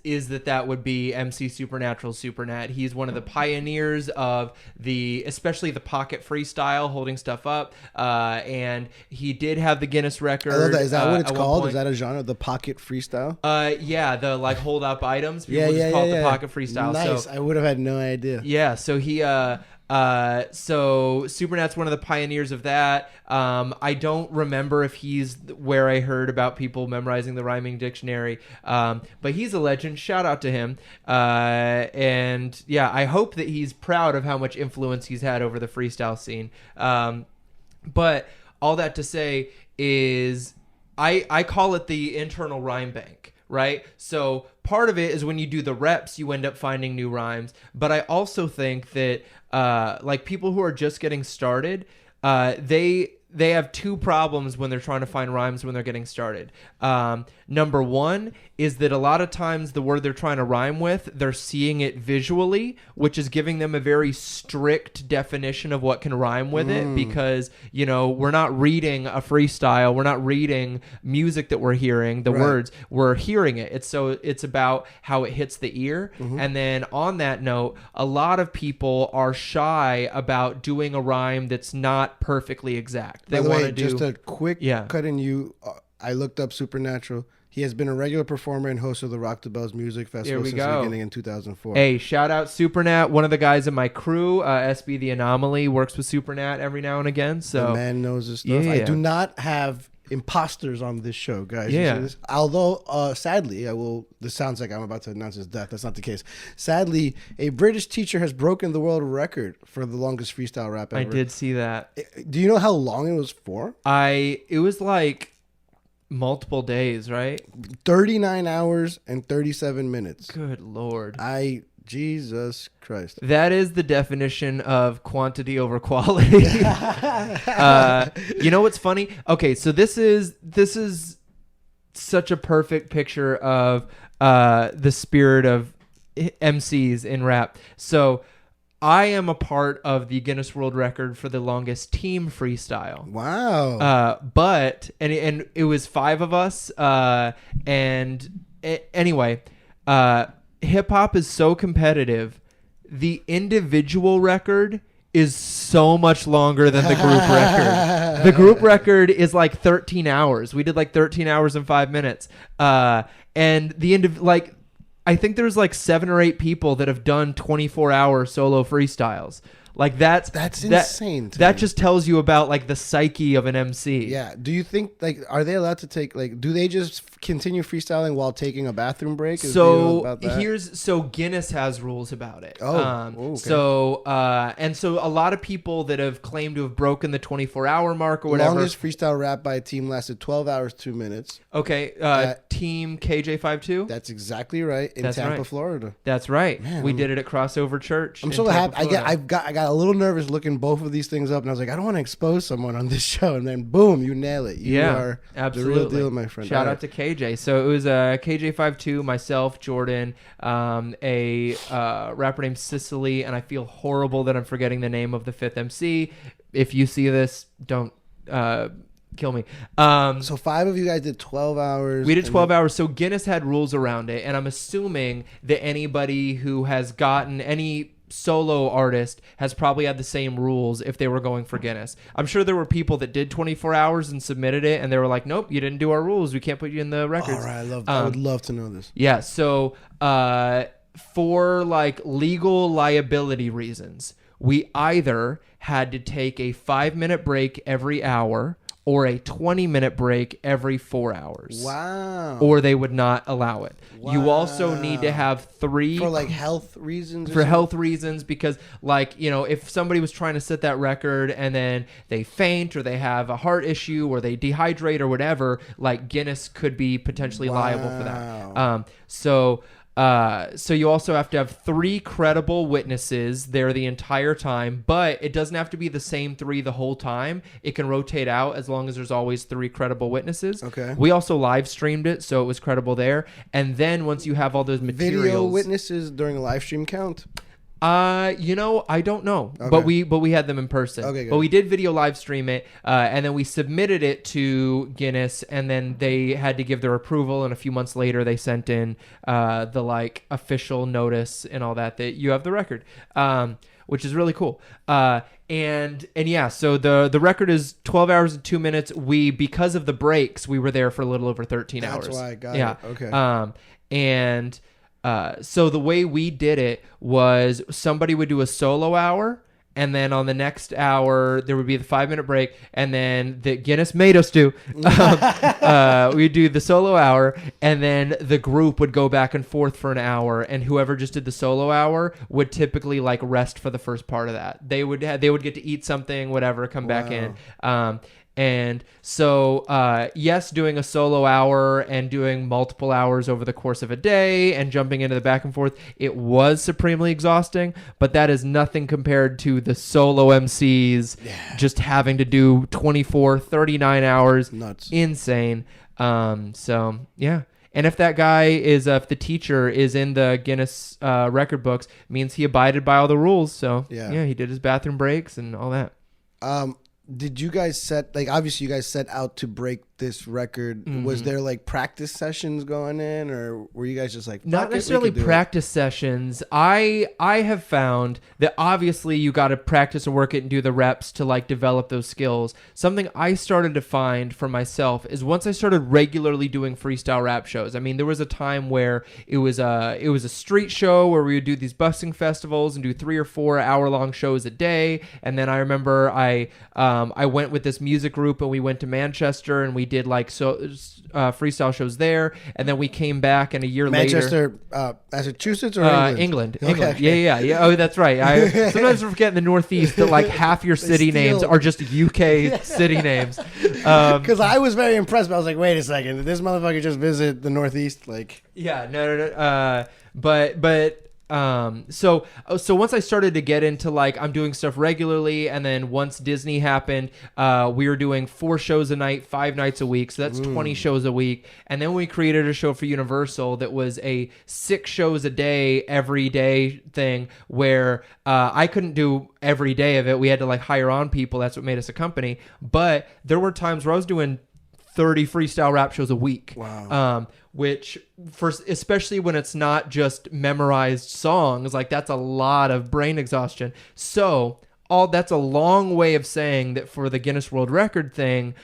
is that would be MC Supernat. He's one of the pioneers of especially the pocket freestyle, holding stuff up, and he did have the Guinness record. I love that. Is that what it's called? Is that a genre, the pocket freestyle? Yeah, the like hold up items. People just call it the pocket freestyle. Nice. So, I would have had no idea. Yeah, so he So Supernat's one of the pioneers of that. I don't remember if he's where I heard about people memorizing the rhyming dictionary, but he's a legend. Shout out to him. And yeah, I hope that he's proud of how much influence he's had over the freestyle scene. But all that to say is I call it the internal rhyme bank. Right? So part of it is when you do the reps, you end up finding new rhymes. But I also think that like people who are just getting started, they have two problems when they're trying to find rhymes when they're getting started. Number one is that a lot of times the word they're trying to rhyme with, they're seeing it visually, which is giving them a very strict definition of what can rhyme with it, because, you know, we're not reading a freestyle. We're not reading music that we're hearing, the words. We're hearing it. It's about how it hits the ear. And then on that note, a lot of people are shy about doing a rhyme that's not perfectly exact. They want to do just a quick cut in you. I looked up Supernatural. He has been a regular performer and host of the Rock the Bells Music Festival since the beginning in 2004. Hey, shout out Supernat. One of the guys in my crew, SB The Anomaly, works with Supernat every now and again. So the man knows his stuff. I do not have imposters on this show, guys. Yeah. Although, sadly, this sounds like I'm about to announce his death. That's not the case. Sadly, a British teacher has broken the world record for the longest freestyle rap ever. I did see that. Do you know how long it was for? It was like multiple days, right? 39 hours and 37 minutes. Good Lord. Jesus Christ. That is the definition of quantity over quality. You know what's funny? Okay, so this is such a perfect picture of the spirit of MCs in rap. So I am a part of the Guinness World Record for the longest team freestyle. Wow. But it was 5 of us. Anyway, hip hop is so competitive. The individual record is so much longer than the group record. The group record is like 13 hours. We did like 13 hours and 5 minutes. And I think there's like 7 or 8 people that have done 24-hour solo freestyles. Like that's insane. That just tells you about like the psyche of an MC. Yeah. Do you think are they allowed to take do they just continue freestyling while taking a bathroom break? So Guinness has rules about it. Okay. So a lot of people that have claimed to have broken the 24-hour mark or whatever. Longest freestyle rap by a team lasted 12 hours 2 minutes. Okay. Team KJ52. That's exactly right. In Tampa, Florida. That's right. Man, we did it at Crossover Church. I'm so happy. I got a little nervous looking both of these things up, and I was like, I don't want to expose someone on this show, and then boom, you nail it. You are absolutely the real deal, my friend. Shout out to KJ. So it was KJ52, myself, Jordan, a rapper named Sicily, and I feel horrible that I'm forgetting the name of the 5th MC. If you see this, don't kill me. So 5 of you guys did 12 hours. We did 12 hours. So Guinness had rules around it, and I'm assuming that anybody who has gotten any solo artist has probably had the same rules if they were going for Guinness. I'm sure there were people that did 24 hours and submitted it, and they were like, nope, you didn't do our rules. We can't put you in the records. All right, I would love to know this. Yeah, so for like legal liability reasons, we either had to take a 5-minute break every hour or a 20-minute break every 4 hours. Wow. Or they would not allow it. Wow. You also need to have 3... For like health reasons? For health reasons, because like, you know, if somebody was trying to set that record and then they faint or they have a heart issue or they dehydrate or whatever, like Guinness could be potentially liable for that. So you also have to have 3 credible witnesses there the entire time, but it doesn't have to be the same 3 the whole time. It can rotate out as long as there's always 3 credible witnesses. Okay. We also live streamed it, so it was credible there. And then once you have all those materials, video witnesses during a live stream count? You know, I don't know, okay. but we had them in person. Okay, good. But we did video live stream it, and then we submitted it to Guinness, and then they had to give their approval. And a few months later, they sent in the like official notice and all that you have the record, which is really cool. And yeah, so the record is 12 hours and 2 minutes. Because of the breaks, we were there for a little over 13 hours. That's why I got it. Okay. So the way we did it was somebody would do a solo hour and then on the next hour there would be the 5-minute break, and then the Guinness made us do we'd do the solo hour, and then the group would go back and forth for an hour, and whoever just did the solo hour would typically like rest for the first part of that. They would get to eat something, whatever, come back in. And so, yes, doing a solo hour and doing multiple hours over the course of a day and jumping into the back and forth, it was supremely exhausting, but that is nothing compared to the solo MCs just having to do 24, 39 hours. Nuts. Insane. So, yeah. And if that guy if the teacher is in the Guinness record books, it means he abided by all the rules. So, yeah, he did his bathroom breaks and all that. Did you guys obviously you guys set out to break this record. Mm-hmm. Was there like practice sessions going in, or were you guys just like, not necessarily practice sessions? I have found that obviously you got to practice and work it and do the reps to like develop those skills. Something I started to find for myself is once I started regularly doing freestyle rap shows. I mean, there was a time where it was a street show where we would do these busking festivals and do 3 or 4 hour-long shows a day. And then I remember I went with this music group and we went to Manchester and we did like freestyle shows there, and then we came back, and a year later, Massachusetts or England. Yeah. Oh, that's right. I sometimes forget in the Northeast that like half your city names are just UK city names. Because I was very impressed, but I was like, wait a second, did this motherfucker just visit the Northeast? Like, yeah, no. But. So once I started to get into like I'm doing stuff regularly, and then once Disney happened, we were doing 4 shows a night, 5 nights a week, so that's 20 shows a week. And then we created a show for Universal that was a 6 shows a day every day thing, where I couldn't do every day of it. We had to like hire on people. That's what made us a company. But there were times where I was doing 30 freestyle rap shows a week. Wow. Which, especially when it's not just memorized songs, like that's a lot of brain exhaustion. So that's a long way of saying that for the Guinness World Record thing,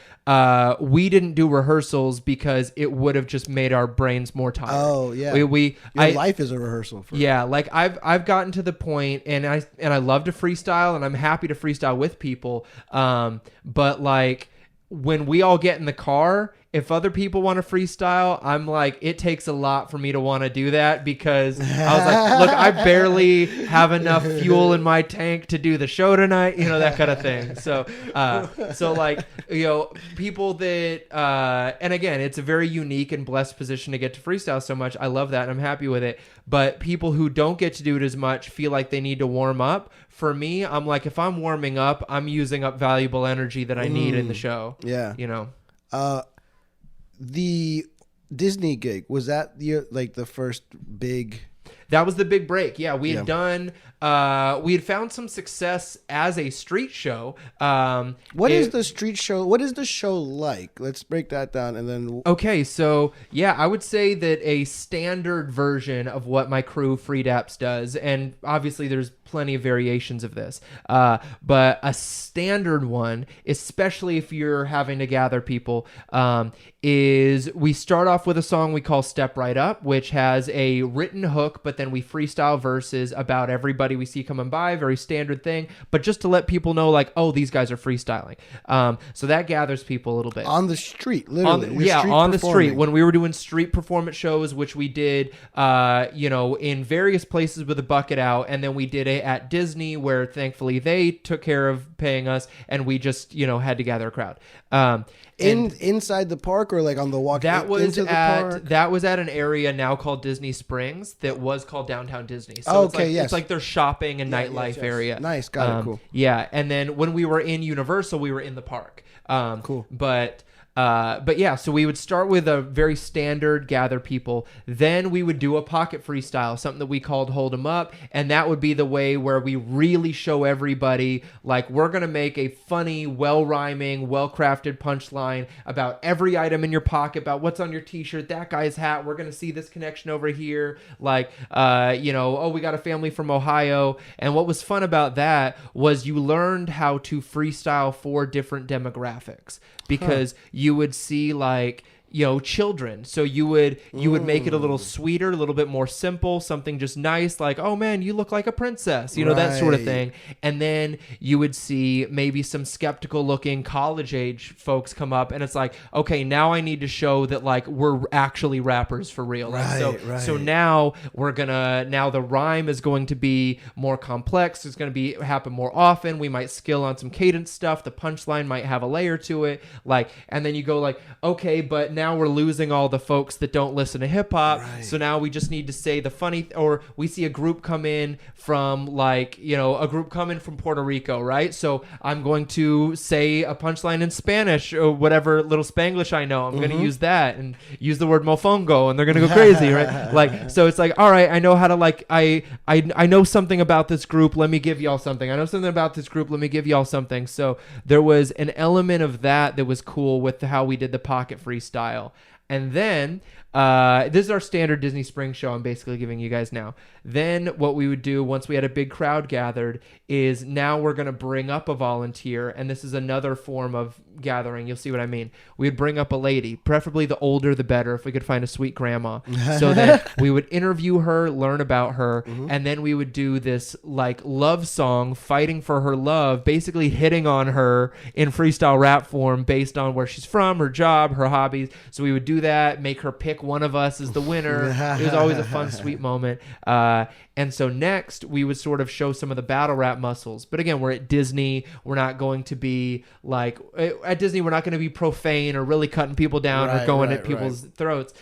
we didn't do rehearsals because it would have just made our brains more tired. Oh yeah, your life is a rehearsal. Like I've gotten to the point, and I love to freestyle, and I'm happy to freestyle with people. But like when we all get in the car, if other people want to freestyle, I'm like, it takes a lot for me to want to do that, because I was like, look, I barely have enough fuel in my tank to do the show tonight, that kind of thing. So like, people that, and again, it's a very unique and blessed position to get to freestyle so much. I love that and I'm happy with it. But people who don't get to do it as much feel like they need to warm up. For me, I'm like, if I'm warming up, I'm using up valuable energy that I need in the show. Yeah. The Disney gig, was that the first big? That was the big break. Yeah, we had done. We had found some success as a street show. What is the street show? What is the show like? Let's break that down, and then. Okay, so yeah, I would say that a standard version of what my crew Freedaps does, and obviously there's plenty of variations of this, but a standard one, especially if you're having to gather people, is we start off with a song we call Step Right Up, which has a written hook, but then we freestyle verses about everybody we see coming by, very standard thing, but just to let people know, like, oh, these guys are freestyling. So that gathers people a little bit. On the street, literally. On the street. When we were doing street performance shows, which we did, in various places with a bucket out, and then we did it at Disney, where thankfully they took care of paying us, and we just, had to gather a crowd. Inside the park, or like on the walk into the park? That was at an area now called Disney Springs that was called Downtown Disney. So it's like their shopping and nightlife area. Nice, got it, cool. Yeah, and then when we were in Universal, we were in the park. Cool. But yeah, so we would start with a very standard gather people. Then we would do a pocket freestyle, something that we called Hold 'em Up. And that would be the way where we really show everybody, like, we're going to make a funny, well-rhyming, well-crafted punchline about every item in your pocket, about what's on your t-shirt, that guy's hat. We're going to see this connection over here. Like, we got a family from Ohio. And what was fun about that was you learned how to freestyle for different demographics. Because you would see, like, children. So you would make it a little sweeter, a little bit more simple, something just nice, like, oh man, you look like a princess, that sort of thing. And then you would see maybe some skeptical looking college age folks come up, and it's like, okay, now I need to show that like we're actually rappers for real. So now now the rhyme is going to be more complex. It's going to happen more often. We might skill on some cadence stuff. The punchline might have a layer to it, and then you go like, okay, but now we're losing all the folks that don't listen to hip hop. Right. So now we just need to say the funny, or we see a group come in from from Puerto Rico, right? So I'm going to say a punchline in Spanish or whatever little Spanglish I know. I'm going to use that and use the word mofongo, and they're going to go crazy, right? So it's like, all right, I know how to I know something about this group. Let me give y'all something. I know something about this group. Let me give y'all something. So there was an element of that was cool with how we did the pocket freestyle. And then this is our standard Disney Spring Show I'm basically giving you guys now. Then what we would do once we had a big crowd gathered is now we're going to bring up a volunteer, and this is another form of gathering. You'll see what I mean. We'd bring up a lady, preferably the older the better if we could find a sweet grandma. So that we would interview her, learn about her, and then we would do this like love song fighting for her love, basically hitting on her in freestyle rap form based on where she's from, her job, her hobbies. So we would do that, make her pick one of us as the winner. It was always a fun, sweet moment. And so next we would sort of show some of the battle rap muscles. But again, we're at Disney. We're not going to be like at Disney. We're not going to be profane or really cutting people down or going at people's throats.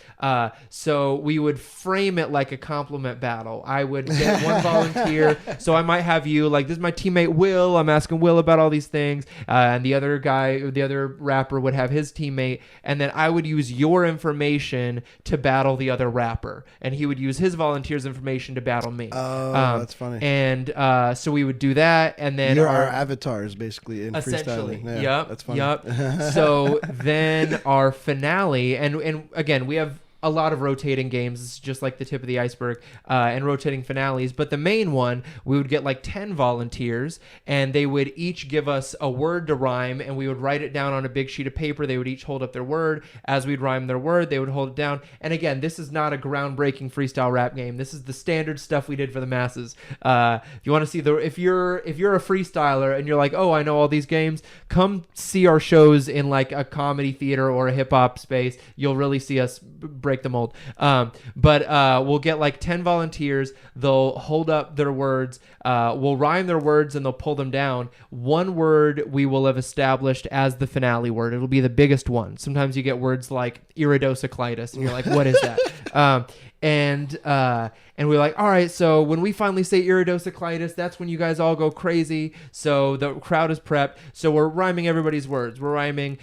So we would frame it like a compliment battle. I would get one volunteer. So I might have you like, this is my teammate Will. I'm asking Will about all these things. And the other rapper would have his teammate. And then I would use your information to battle the other rapper. And he would use his volunteer's information to battle me. Oh, that's funny. And so we would do that, and then you're our avatars basically in freestyling. Yeah, yep, that's funny. Yep. So then our finale, and again, we have a lot of rotating games. It's just like the tip of the iceberg, and rotating finales. But the main one, we would get like 10 volunteers, and they would each give us a word to rhyme, and we would write it down on a big sheet of paper. They would each hold up their word. As we'd rhyme their word, they would hold it down. And again, this is not a groundbreaking freestyle rap game. This is the standard stuff we did for the masses. If you want to see if you're a freestyler and you're like, oh, I know all these games, come see our shows in like a comedy theater or a hip hop space. You'll really see us break the mold. But we'll get like 10 volunteers. They'll hold up their words. We'll rhyme their words and they'll pull them down. One word we will have established as the finale word. It'll be the biggest one. Sometimes you get words like iridocyclitis and you're like, what is that? And we're like, all right, so when we finally say iridocyclitis, that's when you guys all go crazy. So the crowd is prepped. So we're rhyming everybody's words. We're rhyming,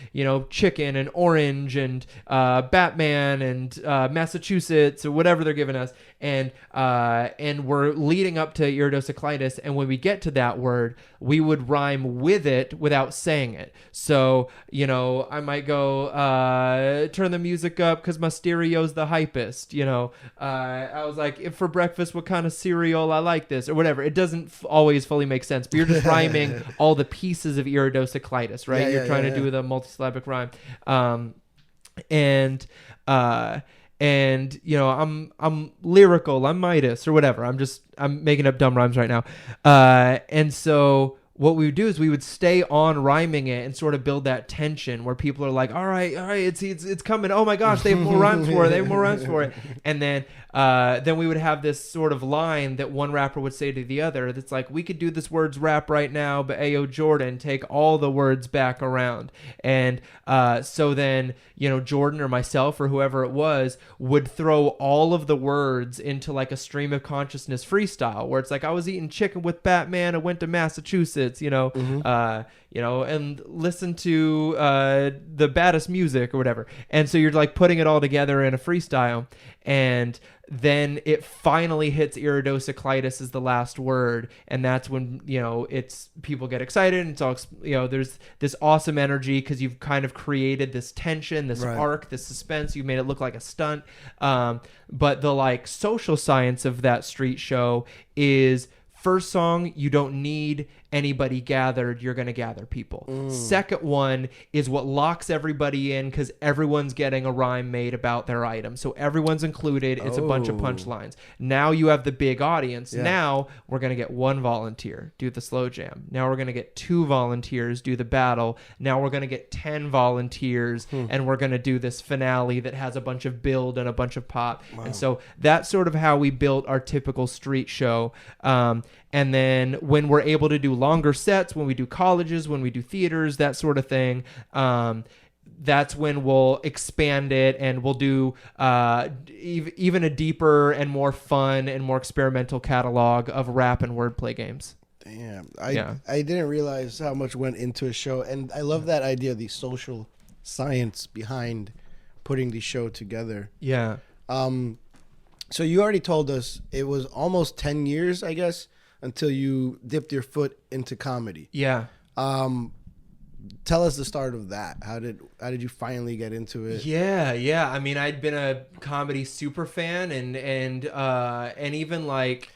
chicken and orange and Batman and Massachusetts or whatever they're giving us. And we're leading up to iridocyclitis. And when we get to that word, we would rhyme with it without saying it. So, I might go, turn the music up because my stereo's the hypest. I was like, if for breakfast, what kind of cereal I like this or whatever. It doesn't always fully make sense, but you're just rhyming all the pieces of iridocyclitis, right? You're trying to do the multisyllabic rhyme. And I'm lyrical, I'm Midas or whatever. I'm making up dumb rhymes right now. And so what we would do is we would stay on rhyming it and sort of build that tension where people are like, all right, it's coming. Oh my gosh, they have more rhymes for it. And then we would have this sort of line that one rapper would say to the other that's like, we could do this words rap right now, but Ayo Jordan, take all the words back around. And so then, Jordan or myself or whoever it was would throw all of the words into like a stream of consciousness freestyle where it's like, I was eating chicken with Batman, I went to Massachusetts, and listen to the baddest music or whatever. And so you're like putting it all together in a freestyle, and then it finally hits iridocyclitis as the last word, and that's when it's people get excited, and it's all there's this awesome energy because you've kind of created this tension, this arc, this suspense. You've made it look like a stunt, but the like social science of that street show is, first song, you don't need anybody gathered, you're going to gather people. Second one is what locks everybody in because everyone's getting a rhyme made about their item. So everyone's included. It's a bunch of punchlines. Now you have the big audience. Yeah. Now we're going to get 1 volunteer, do the slow jam. Now we're going to get 2 volunteers, do the battle. Now we're going to get 10 volunteers, and we're going to do this finale that has a bunch of build and a bunch of pop. Wow. And so that's sort of how we built our typical street show. And then when we're able to do longer sets, when we do colleges, when we do theaters, that sort of thing, that's when we'll expand it and we'll do even a deeper and more fun and more experimental catalog of rap and wordplay games. Damn. I didn't realize how much went into a show. And I love that idea, the social science behind putting the show together. Yeah. So you already told us it was almost 10 years, I guess, until you dipped your foot into comedy. Yeah. Tell us the start of that. How did you finally get into it? Yeah. I mean, I'd been a comedy super fan and even like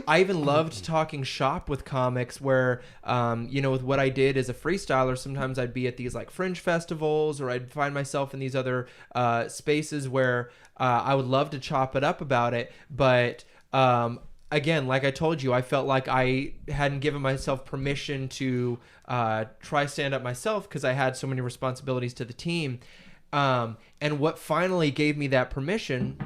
I even loved talking shop with comics where, with what I did as a freestyler, sometimes I'd be at these like fringe festivals or I'd find myself in these other spaces where I would love to chop it up about it. But again, like I told you, I felt like I hadn't given myself permission to try stand up myself because I had so many responsibilities to the team. And what finally gave me that permission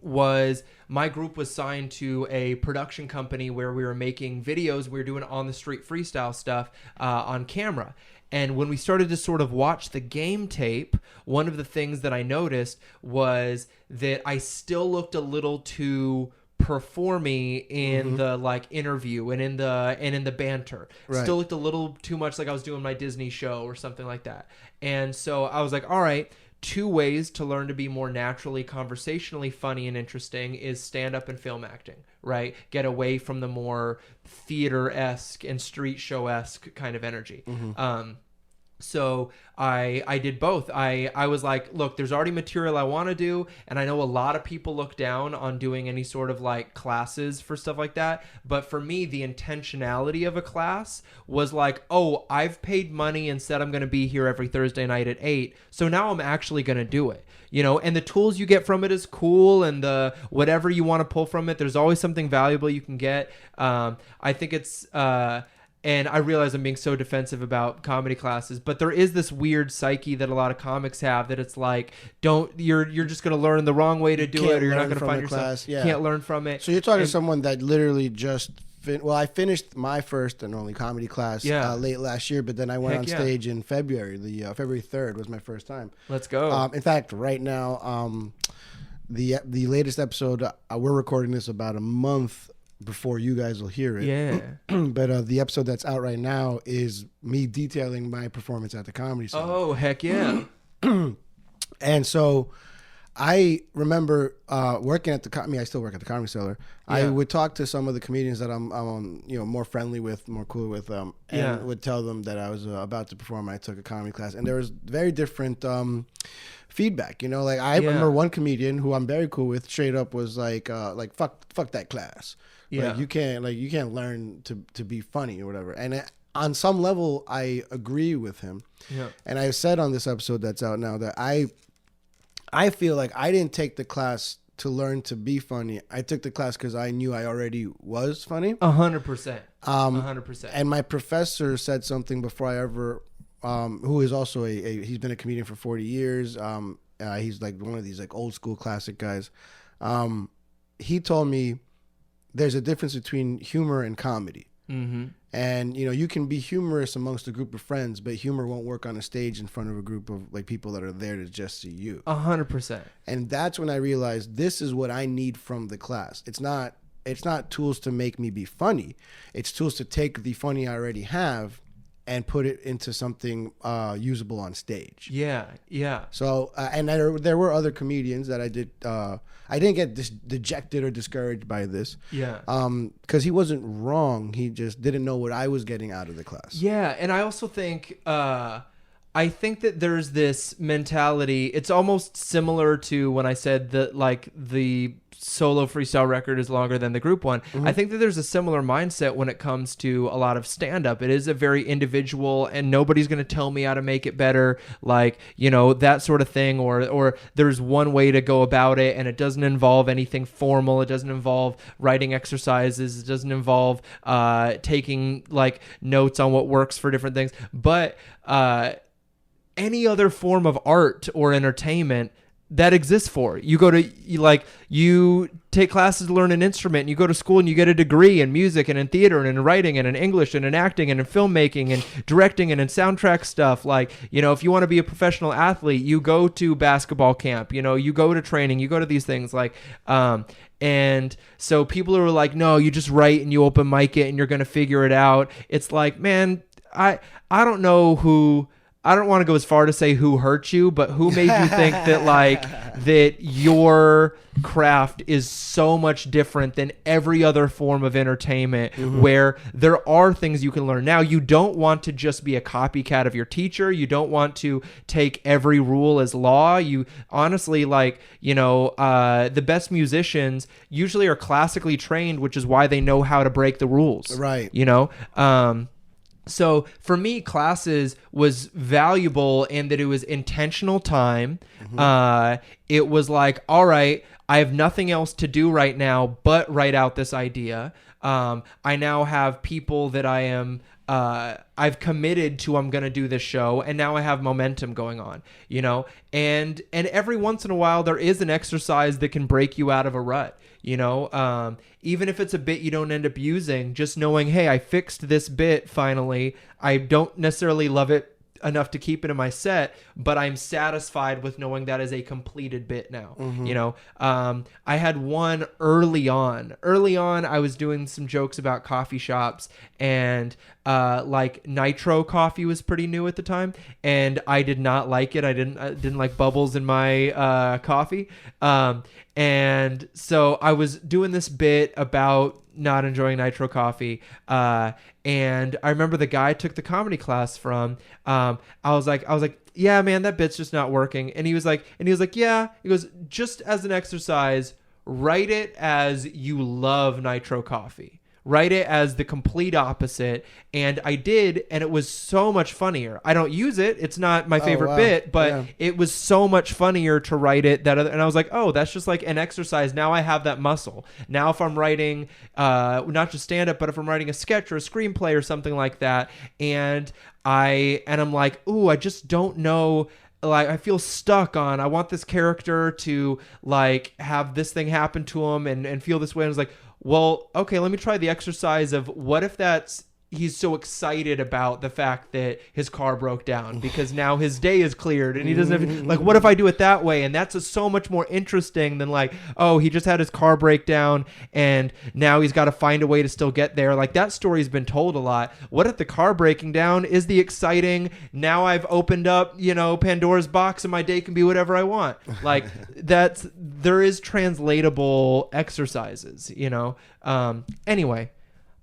was my group was signed to a production company where we were making videos. We were doing on the street freestyle stuff on camera. And when we started to sort of watch the game tape, one of the things that I noticed was that I still looked a little too performy in the like interview and in the banter. Right. Still looked a little too much like I was doing my Disney show or something like that. And so I was like, all right, 2 ways to learn to be more naturally conversationally funny and interesting is stand up and film acting, right? Get away from the more theater-esque and street show-esque kind of energy. So I did both. I was like, look, there's already material I want to do, and I know a lot of people look down on doing any sort of like classes for stuff like that. But for me, the intentionality of a class was like, oh, I've paid money and said I'm going to be here every Thursday night at 8. So now I'm actually going to do it. And the tools you get from it is cool, and the whatever you want to pull from it, there's always something valuable you can get. I think it's and I realize I'm being so defensive about comedy classes, but there is this weird psyche that a lot of comics have that it's like, you're just going to learn the wrong way to do it, or you're not going to find yourself. Yeah. Can't learn from it. So you're talking to someone that literally just I finished my first and only comedy class late last year, but then I went on stage in February. The February 3rd was my first time. Let's go. In fact, right now, the latest episode, we're recording this about a month before you guys will hear it. Yeah. But the episode that's out right now is me detailing my performance at the Comedy Cellar. Oh, heck yeah. And so I remember working at I still work at the Comedy Cellar. Yeah. I would talk to some of the comedians that I'm more friendly with, more cool with, and would tell them that I was about to perform. I took a comedy class, and there was very different feedback. Like I remember one comedian who I'm very cool with straight up was like fuck that class. Yeah. Like you can't learn to be funny or whatever. And on some level, I agree with him. Yeah. And I said on this episode that's out now that I feel like I didn't take the class to learn to be funny. I took the class because I knew I already was funny. 100%. 100%. And my professor said something before I ever, who is also he's been a comedian for 40 years. He's like one of these like old school classic guys. He told me there's a difference between humor and comedy. Mm-hmm. And, you can be humorous amongst a group of friends, but humor won't work on a stage in front of a group of like people that are there to just see you. 100%. And that's when I realized this is what I need from the class. It's not tools to make me be funny. It's tools to take the funny I already have and put it into something usable on stage. Yeah, yeah. So, and there were other comedians that I did. I didn't get dejected or discouraged by this. Yeah. Because he wasn't wrong. He just didn't know what I was getting out of the class. Yeah, and I also think I think that there's this mentality. It's almost similar to when I said that like the solo freestyle record is longer than the group one. I think that there's a similar mindset when it comes to a lot of stand-up. It is a very individual, and nobody's going to tell me how to make it better, like, you know, that sort of thing, or there's one way to go about it, and it doesn't involve anything formal. It doesn't involve writing exercises. It doesn't involve taking like notes on what works for different things. But any other form of art or entertainment that exists for. You take classes to learn an instrument, and you go to school and you get a degree in music and in theater and in writing and in English and in acting and in filmmaking and directing and in soundtrack stuff. Like, you know, if you want to be a professional athlete, you go to basketball camp, you know, you go to training, you go to these things like, and so people are like, no, you just write and you open mic it and you're going to figure it out. It's like, man, I don't know who, I don't want to go as far to say who hurt you, but who made you think that like that your craft is so much different than every other form of entertainment where there are things you can learn. Now, you don't want to just be a copycat of your teacher. You don't want to take every rule as law. You honestly, like, you know, the best musicians usually are classically trained, which is why they know how to break the rules. Right. You know, so for me, classes was valuable in that it was intentional time. It was like, all right, I have nothing else to do right now but write out this idea. I now have people that I am I've committed to, I'm going to do this show, and now I have momentum going on, you know, and every once in a while there is an exercise that can break you out of a rut, you know, even if it's a bit you don't end up using, just knowing, hey, I fixed this bit finally. I don't necessarily love it enough to keep it in my set, but I'm satisfied with knowing that is a completed bit now. You know, I had one early on, I was doing some jokes about coffee shops, and like nitro coffee was pretty new at the time, and I did not like it. I didn't like bubbles in my coffee. And so I was doing this bit about not enjoying nitro coffee. And I remember the guy I took the comedy class from, I was like, yeah, man, that bit's just not working. And he was like, yeah, he goes, just as an exercise, write it as you love nitro coffee. Write it as the complete opposite. And I did, and it was so much funnier. I don't use it. It's not my favorite bit, but it was so much funnier to write it and I was like, oh, that's just like an exercise. Now I have that muscle. Now if I'm writing not just stand-up, but if I'm writing a sketch or a screenplay or something like that, and I'm like, ooh, I just don't know, like, I feel stuck on, I want this character to like have this thing happen to him and feel this way. And I was like, well, okay, let me try the exercise of what if he's so excited about the fact that his car broke down because now his day is cleared and he doesn't have, like, what if I do it that way? And that's so much more interesting than like, oh, he just had his car break down and now he's got to find a way to still get there. Like, that story's been told a lot. What if the car breaking down is the exciting, now I've opened up, you know, Pandora's box and my day can be whatever I want. Like, there is translatable exercises, you know? Anyway,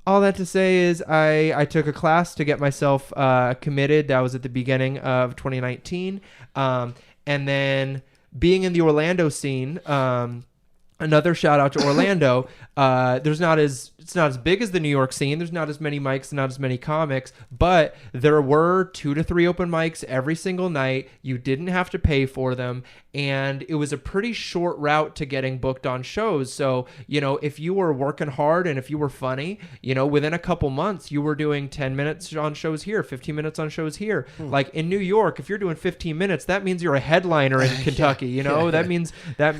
all that to say is I took a class to get myself committed. That was at the beginning of 2019. And then being in the Orlando scene, another shout out to Orlando. It's not as big as the New York scene. There's not as many mics, not as many comics, but there were 2 to 3 open mics every single night. You didn't have to pay for them, and it was a pretty short route to getting booked on shows. So, you know, if you were working hard and if you were funny, you know, within a couple months, you were doing 10 minutes on shows here, 15 minutes on shows here. Like in New York, if you're doing 15 minutes, that means you're a headliner in Kentucky, you know? That means that,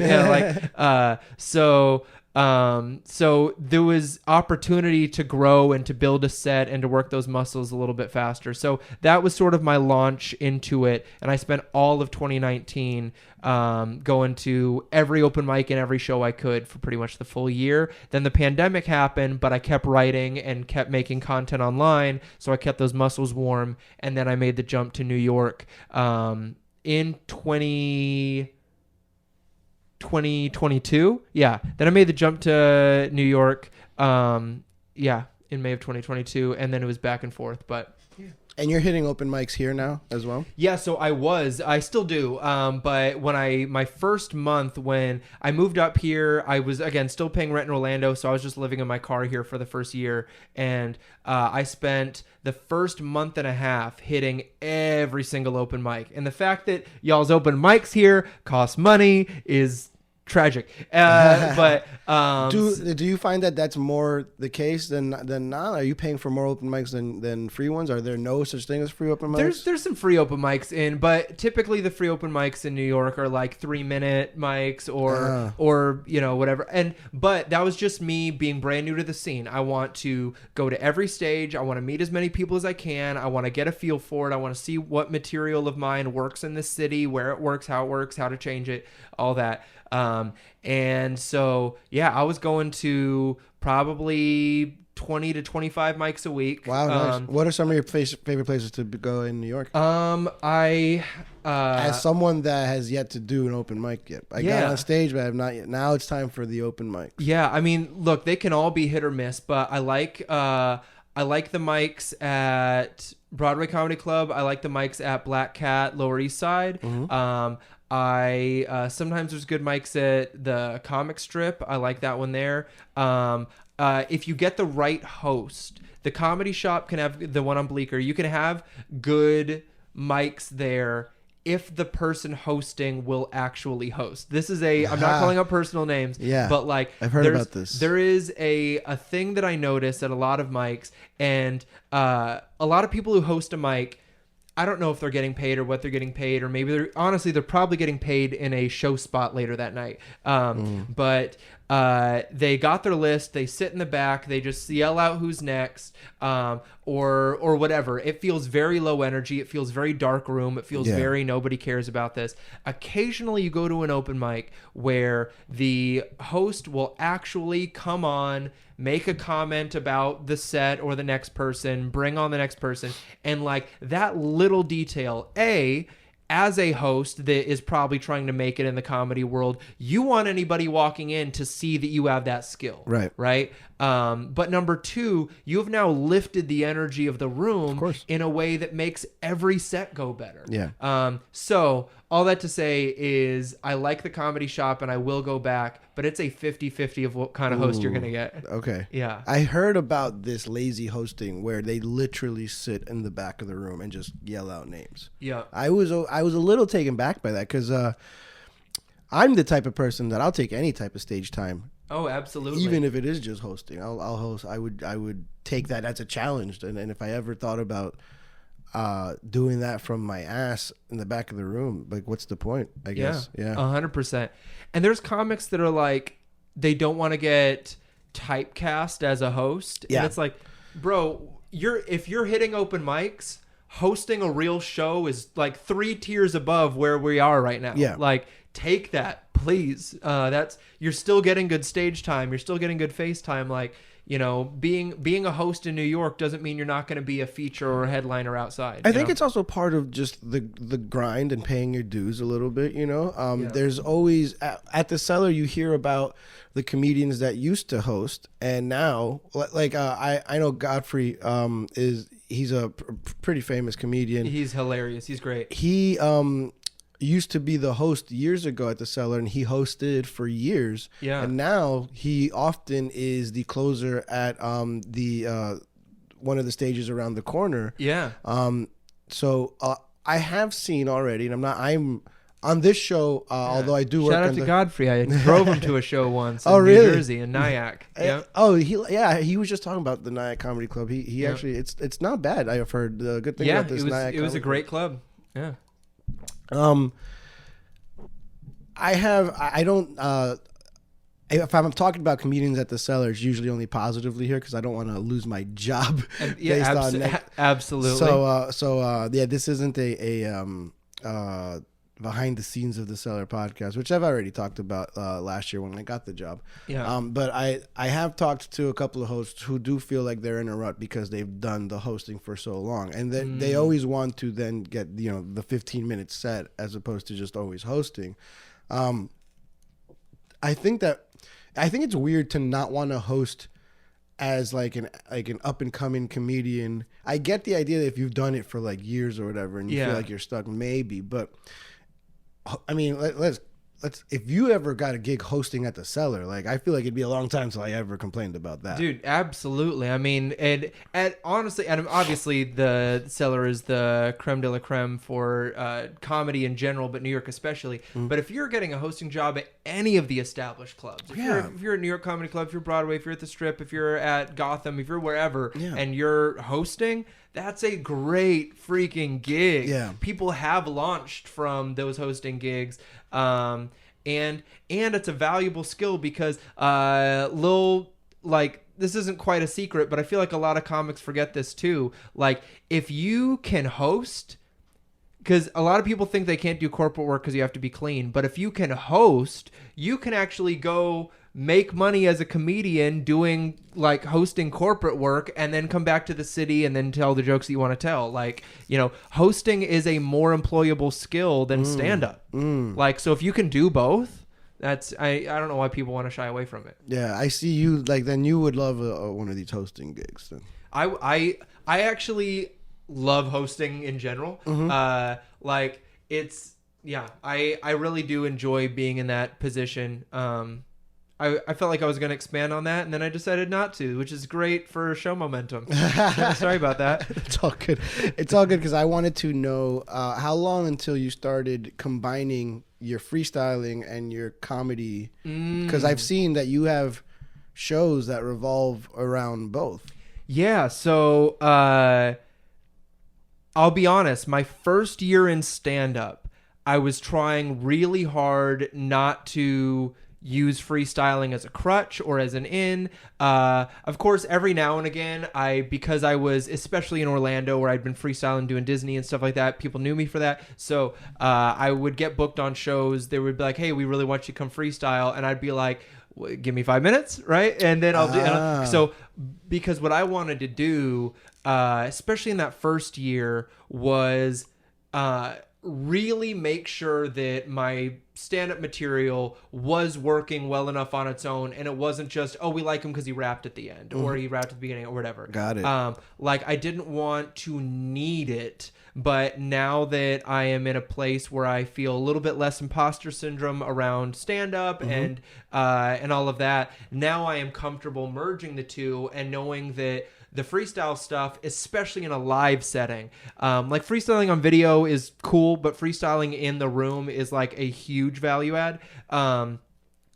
so there was opportunity to grow and to build a set and to work those muscles a little bit faster. So that was sort of my launch into it. And I spent all of 2019 going to every open mic and every show I could for pretty much the full year. Then the pandemic happened, but I kept writing and kept making content online. So I kept those muscles warm. And then I made the jump to New York in 2022. Yeah. Then I made the jump to New York. In May of 2022. And then it was back and forth. But yeah. And you're hitting open mics here now as well? Yeah, so I still do. But my first month when I moved up here, I was again still paying rent in Orlando, so I was just living in my car here for the first year, and I spent the first month and a half hitting every single open mic. And the fact that y'all's open mics here cost money is tragic. But do you find that that's more the case than not? Are you paying for more open mics than free ones? Are there no such thing as free open mics? There's some free open mics but typically the free open mics in New York are like 3-minute mics or whatever. But that was just me being brand new to the scene. I want to go to every stage. I want to meet as many people as I can. I want to get a feel for it. I want to see what material of mine works in this city, where it works, how to change it, all that. And so, yeah, I was going to probably 20 to 25 mics a week. Wow, nice. What are some of your favorite places to go in New York? As someone that has yet to do an open mic yet. I got on stage, but I have not yet. Now it's time for the open mics. Yeah, I mean, look, they can all be hit or miss, but I like the mics at Broadway Comedy Club. I like the mics at Black Cat, Lower East Side. Mm-hmm. Sometimes there's good mics at the comic strip. I like that one there. If you get the right host, the Comedy Shop can have the one on Bleecker. You can have good mics there if the person hosting will actually host. This is I'm not calling out personal names, but like I've heard about this. There is a thing that I notice at a lot of mics, and a lot of people who host a mic, I don't know if they're getting paid or what they're getting paid, or maybe they're probably getting paid in a show spot later that night. But they got their list, they sit in the back, they just yell out who's next, or whatever. It feels very low energy. It feels very dark room. It feels very nobody cares about this. Occasionally you go to an open mic where the host will actually come on, make a comment about the set or the next person, bring on the next person, and like that little detail, as a host that is probably trying to make it in the comedy world, you want anybody walking in to see that you have that skill. Right? But number two, you have now lifted the energy of the room in a way that makes every set go better. So all that to say is I like the Comedy Shop and I will go back, but it's a 50-50 of what kind of host you're going to get. Okay. Yeah. I heard about this lazy hosting where they literally sit in the back of the room and just yell out names. Yeah. I was a little taken back by that because I'm the type of person that I'll take any type of stage time. Oh, absolutely. Even if it is just hosting, I'll host. I would take that as a challenge, and if I ever thought about doing that from my ass in the back of the room, like what's the point? I guess. Yeah. 100%. And there's comics that are like they don't want to get typecast as a host, and it's like, bro, if you're hitting open mics, hosting a real show is like 3 tiers above where we are right now. Yeah. Like, take that, please. You're still getting good stage time. You're still getting good face time. Like, being a host in New York doesn't mean you're not going to be a feature or a headliner outside. I think it's also part of just the grind and paying your dues a little bit, There's always, at the Cellar, you hear about the comedians that used to host, and now, like, I know Godfrey he's a pretty famous comedian. He's hilarious. He's great. He used to be the host years ago at the Cellar, and he hosted for years. Yeah. And now he often is the closer at the one of the stages around the corner. Yeah. So I have seen already, and I'm on this show, although I do work. Shout out to Godfrey. I drove him to a show once in really? New Jersey, in Nyack. Yep. He was just talking about the Nyack Comedy Club. He actually, it's not bad. I've heard the good thing about this Nyack. It was a great club. Yeah. If I'm talking about comedians at the Cellar, it's usually only positively here because I don't want to lose my job. Absolutely. So this isn't a behind the scenes of the Cellar podcast, which I've already talked about last year when I got the job. Yeah. But I have talked to a couple of hosts who do feel like they're in a rut because they've done the hosting for so long, and they always want to then get the 15-minute set as opposed to just always hosting. I think it's weird to not want to host as like an up and coming comedian, I get the idea that if you've done it for like years or whatever and you feel like you're stuck, maybe. But I mean, let's if you ever got a gig hosting at the Cellar, like I feel like it'd be a long time till I ever complained about that. Dude, absolutely. I mean, and honestly, and obviously the Cellar is the creme de la creme for comedy in general, but New York especially. Mm-hmm. But if you're getting a hosting job at any of the established clubs, if you're at New York Comedy Club, if you're Broadway, if you're at the Strip, if you're at Gotham, if you're wherever, and you're hosting, that's a great freaking gig. Yeah. People have launched from those hosting gigs. And it's a valuable skill because this isn't quite a secret, but I feel like a lot of comics forget this too. Like if you can host, because a lot of people think they can't do corporate work because you have to be clean, but if you can host, you can actually go make money as a comedian doing like hosting corporate work and then come back to the city and then tell the jokes that you want to tell. Like, you know, hosting is a more employable skill than stand-up. Like, so if you can do both, that's, I don't know why people want to shy away from it. Yeah, I see you, like, then you would love one of these hosting gigs then. I actually love hosting in general. Like, it's, I really do enjoy being in that position. I felt like I was going to expand on that, and then I decided not to, which is great for show momentum. Sorry about that. It's all good. It's all good because I wanted to know how long until you started combining your freestyling and your comedy, because I've seen that you have shows that revolve around both. Yeah, so I'll be honest. My first year in stand-up, I was trying really hard not to use freestyling as a crutch or as an in. Of course, every now and again, because I was, especially in Orlando where I'd been freestyling, doing Disney and stuff like that, people knew me for that. So I would get booked on shows. They would be like, hey, we really want you to come freestyle. And I'd be like, give me 5 minutes, right? And then I'll do. So because what I wanted to do, especially in that first year, was really make sure that my stand-up material was working well enough on its own, and it wasn't just, oh, we like him because he rapped at the end or he rapped at the beginning or whatever. Got it. Like I didn't want to need it, but now that I am in a place where I feel a little bit less imposter syndrome around stand-up and all of that, now I am comfortable merging the two and knowing that the freestyle stuff, especially in a live setting, like freestyling on video is cool, but freestyling in the room is like a huge value add. And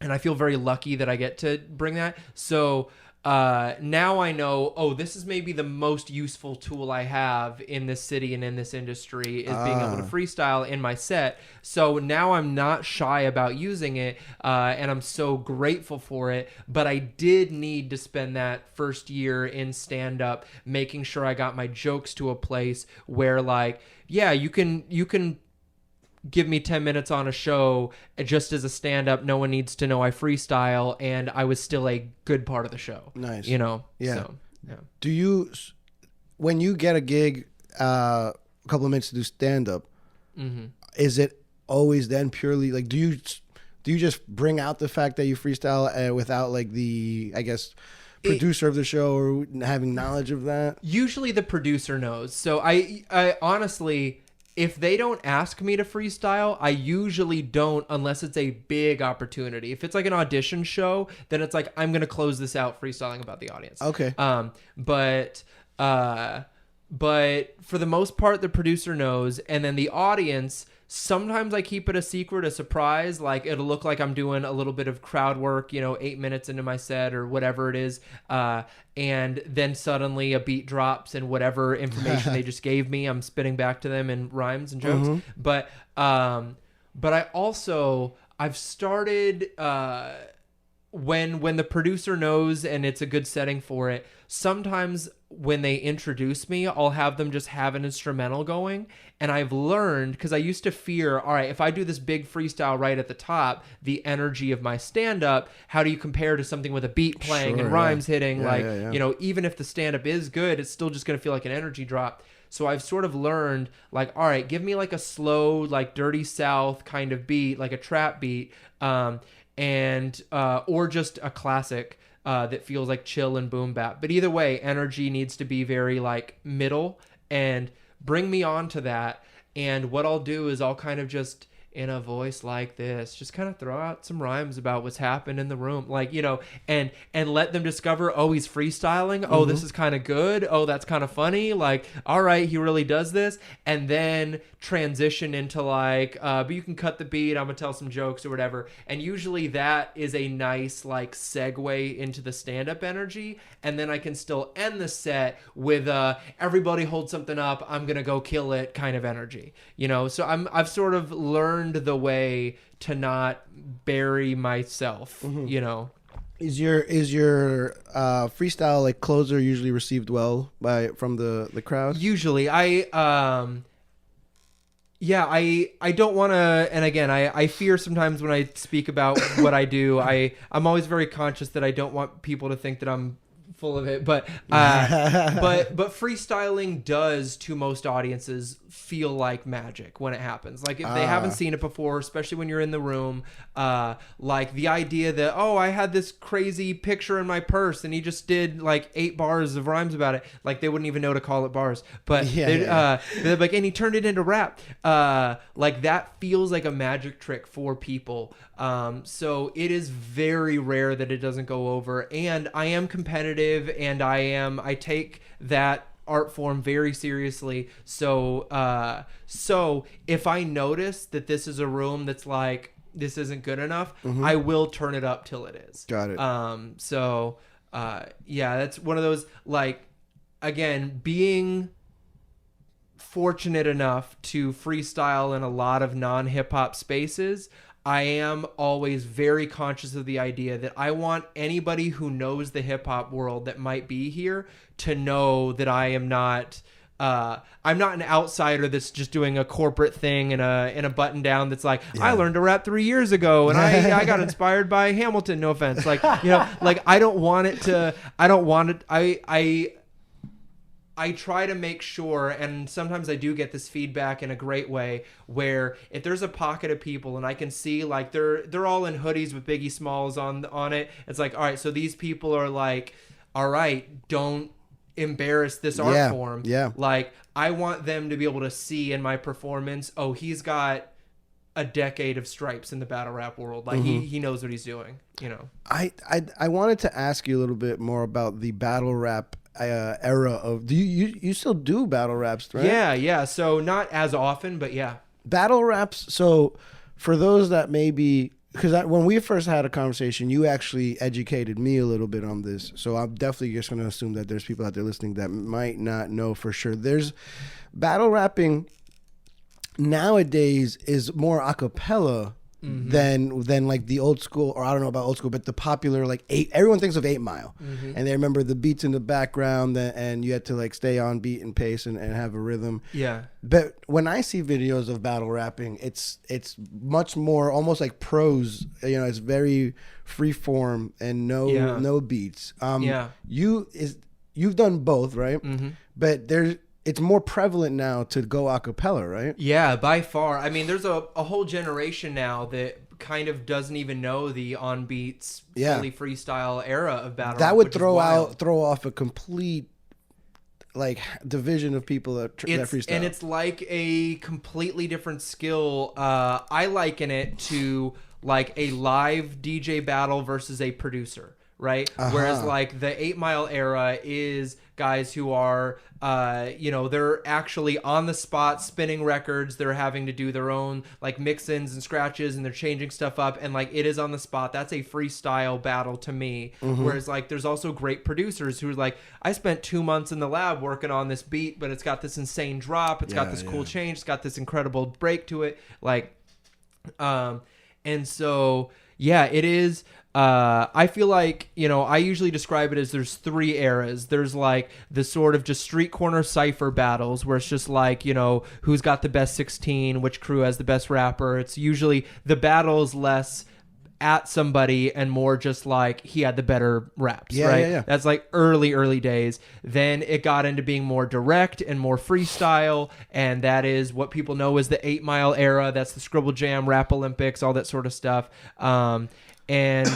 I feel very lucky that I get to bring that. So now I know, this is maybe the most useful tool I have in this city and in this industry is being able to freestyle in my set. So now I'm not shy about using it, and I'm so grateful for it. But I did need to spend that first year in stand-up making sure I got my jokes to a place where, like, yeah, you can give me 10 minutes on a show just as a stand-up. No one needs to know I freestyle, and I was still a good part of the show. Nice. You know? Yeah. So, yeah. Do you, when you get a gig, a couple of minutes to do stand-up, is it always then purely, like, do you just bring out the fact that you freestyle without, like, the, I guess, producer of the show or having knowledge of that? Usually the producer knows. So I honestly, if they don't ask me to freestyle, I usually don't unless it's a big opportunity. If it's like an audition show, then it's like, I'm going to close this out freestyling about the audience. Okay. But for the most part, the producer knows. And then the audience, sometimes I keep it a secret, a surprise. Like it'll look like I'm doing a little bit of crowd work, 8 minutes into my set or whatever it is. And then suddenly a beat drops and whatever information they just gave me, I'm spitting back to them in rhymes and jokes. But I also, I've started, when the producer knows and it's a good setting for it, sometimes when they introduce me, I'll have them just have an instrumental going. And I've learned, because I used to fear, all right, if I do this big freestyle right at the top, the energy of my stand-up, how do you compare to something with a beat playing and rhymes hitting? Even if the stand-up is good, it's still just going to feel like an energy drop. So I've sort of learned, like, all right, give me like a slow, like Dirty South kind of beat, like a trap beat, or just a classic. that feels like chill and boom bap. But either way, energy needs to be very like middle, and bring me on to that. And what I'll do is I'll kind of just, in a voice like this, just kind of throw out some rhymes about what's happened in the room, like, you know, and let them discover, oh, he's freestyling, oh, this is kind of good, oh, that's kind of funny, like, all right, he really does this, and then transition into like, but you can cut the beat, I'm gonna tell some jokes or whatever. And usually that is a nice like segue into the stand-up energy, and then I can still end the set with everybody hold something up, I'm gonna go kill it kind of energy, you know. So I've sort of learned the way to not bury myself, you know. Is your freestyle like closer usually received well from the crowd? Usually I don't want to, and again, I fear sometimes when I speak about what I do, I'm always very conscious that I don't want people to think that I'm full of it, but freestyling does to most audiences feel like magic when it happens. Like if they haven't seen it before, especially when you're in the room, like the idea that, oh, I had this crazy picture in my purse and he just did like 8 bars of rhymes about it, like they wouldn't even know to call it bars, but they're like, and he turned it into rap, like that feels like a magic trick for people. So it is very rare that it doesn't go over, and I am competitive, and I take that art form very seriously. So if I notice that this is a room that's like, this isn't good enough, I will turn it up till it is. Got it. That's one of those, like, again, being fortunate enough to freestyle in a lot of non-hip-hop spaces, I am always very conscious of the idea that I want anybody who knows the hip hop world that might be here to know that I am not, I'm not an outsider that's just doing a corporate thing in a button down that's like, I learned to rap 3 years ago and I got inspired by Hamilton. No offense. Like, you know, like I try to make sure, and sometimes I do get this feedback in a great way, where if there's a pocket of people and I can see like they're all in hoodies with Biggie Smalls on it, it's like, all right, so these people are like, all right, don't embarrass this art form. Yeah. Like I want them to be able to see in my performance, oh, he's got a decade of stripes in the battle rap world. Like he knows what he's doing, you know. I wanted to ask you a little bit more about the battle rap era of, do you still do battle raps, right? Yeah. So not as often, but yeah. Battle raps. So for those that maybe, because when we first had a conversation, you actually educated me a little bit on this. So I'm definitely just going to assume that there's people out there listening that might not know for sure. There's battle nowadays is more a cappella than like the old school, or I don't know about old school, but the popular like everyone thinks of 8 Mile, and they remember the beats in the background and you had to like stay on beat and pace and have a rhythm. Yeah. But when I see videos of battle rapping, it's much more almost like prose. You know, it's very free form and no beats. You've done both, right? But it's more prevalent now to go a cappella, right? Yeah, by far. I mean, there's a whole generation now that kind of doesn't even know the on beats, fully freestyle era of battle rap. That would throw off a complete like division of people that freestyle. And it's like a completely different skill. I liken it to like a live DJ battle versus a producer, right? Whereas like the 8 Mile era is guys who are, they're actually on the spot spinning records. They're having to do their own like mix-ins and scratches, and they're changing stuff up, and like it is on the spot. That's a freestyle battle to me. Whereas like there's also great producers who are like, I spent 2 months in the lab working on this beat, but it's got this insane drop. It's got this cool change. It's got this incredible break to it. Like, and so yeah, it is. I feel like, I usually describe it as there's 3 eras. There's like the sort of just street corner cypher battles where it's just like, who's got the best 16, which crew has the best rapper. It's usually the battle's less at somebody and more just like he had the better raps, right? Yeah. That's like early days. Then it got into being more direct and more freestyle, and that is what people know as the 8 Mile era. That's the Scribble Jam, Rap Olympics, all that sort of stuff. and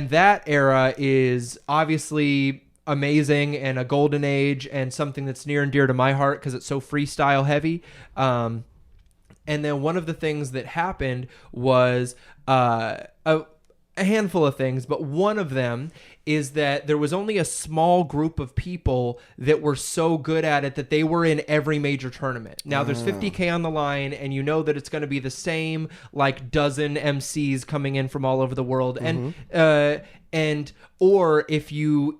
that era is obviously amazing and a golden age and something that's near and dear to my heart because it's so freestyle heavy. And then one of the things that happened was a handful of things, but one of them is that there was only a small group of people that were so good at it that they were in every major tournament. Now there's 50K on the line, and you know that it's going to be the same like dozen MCs coming in from all over the world. And or if you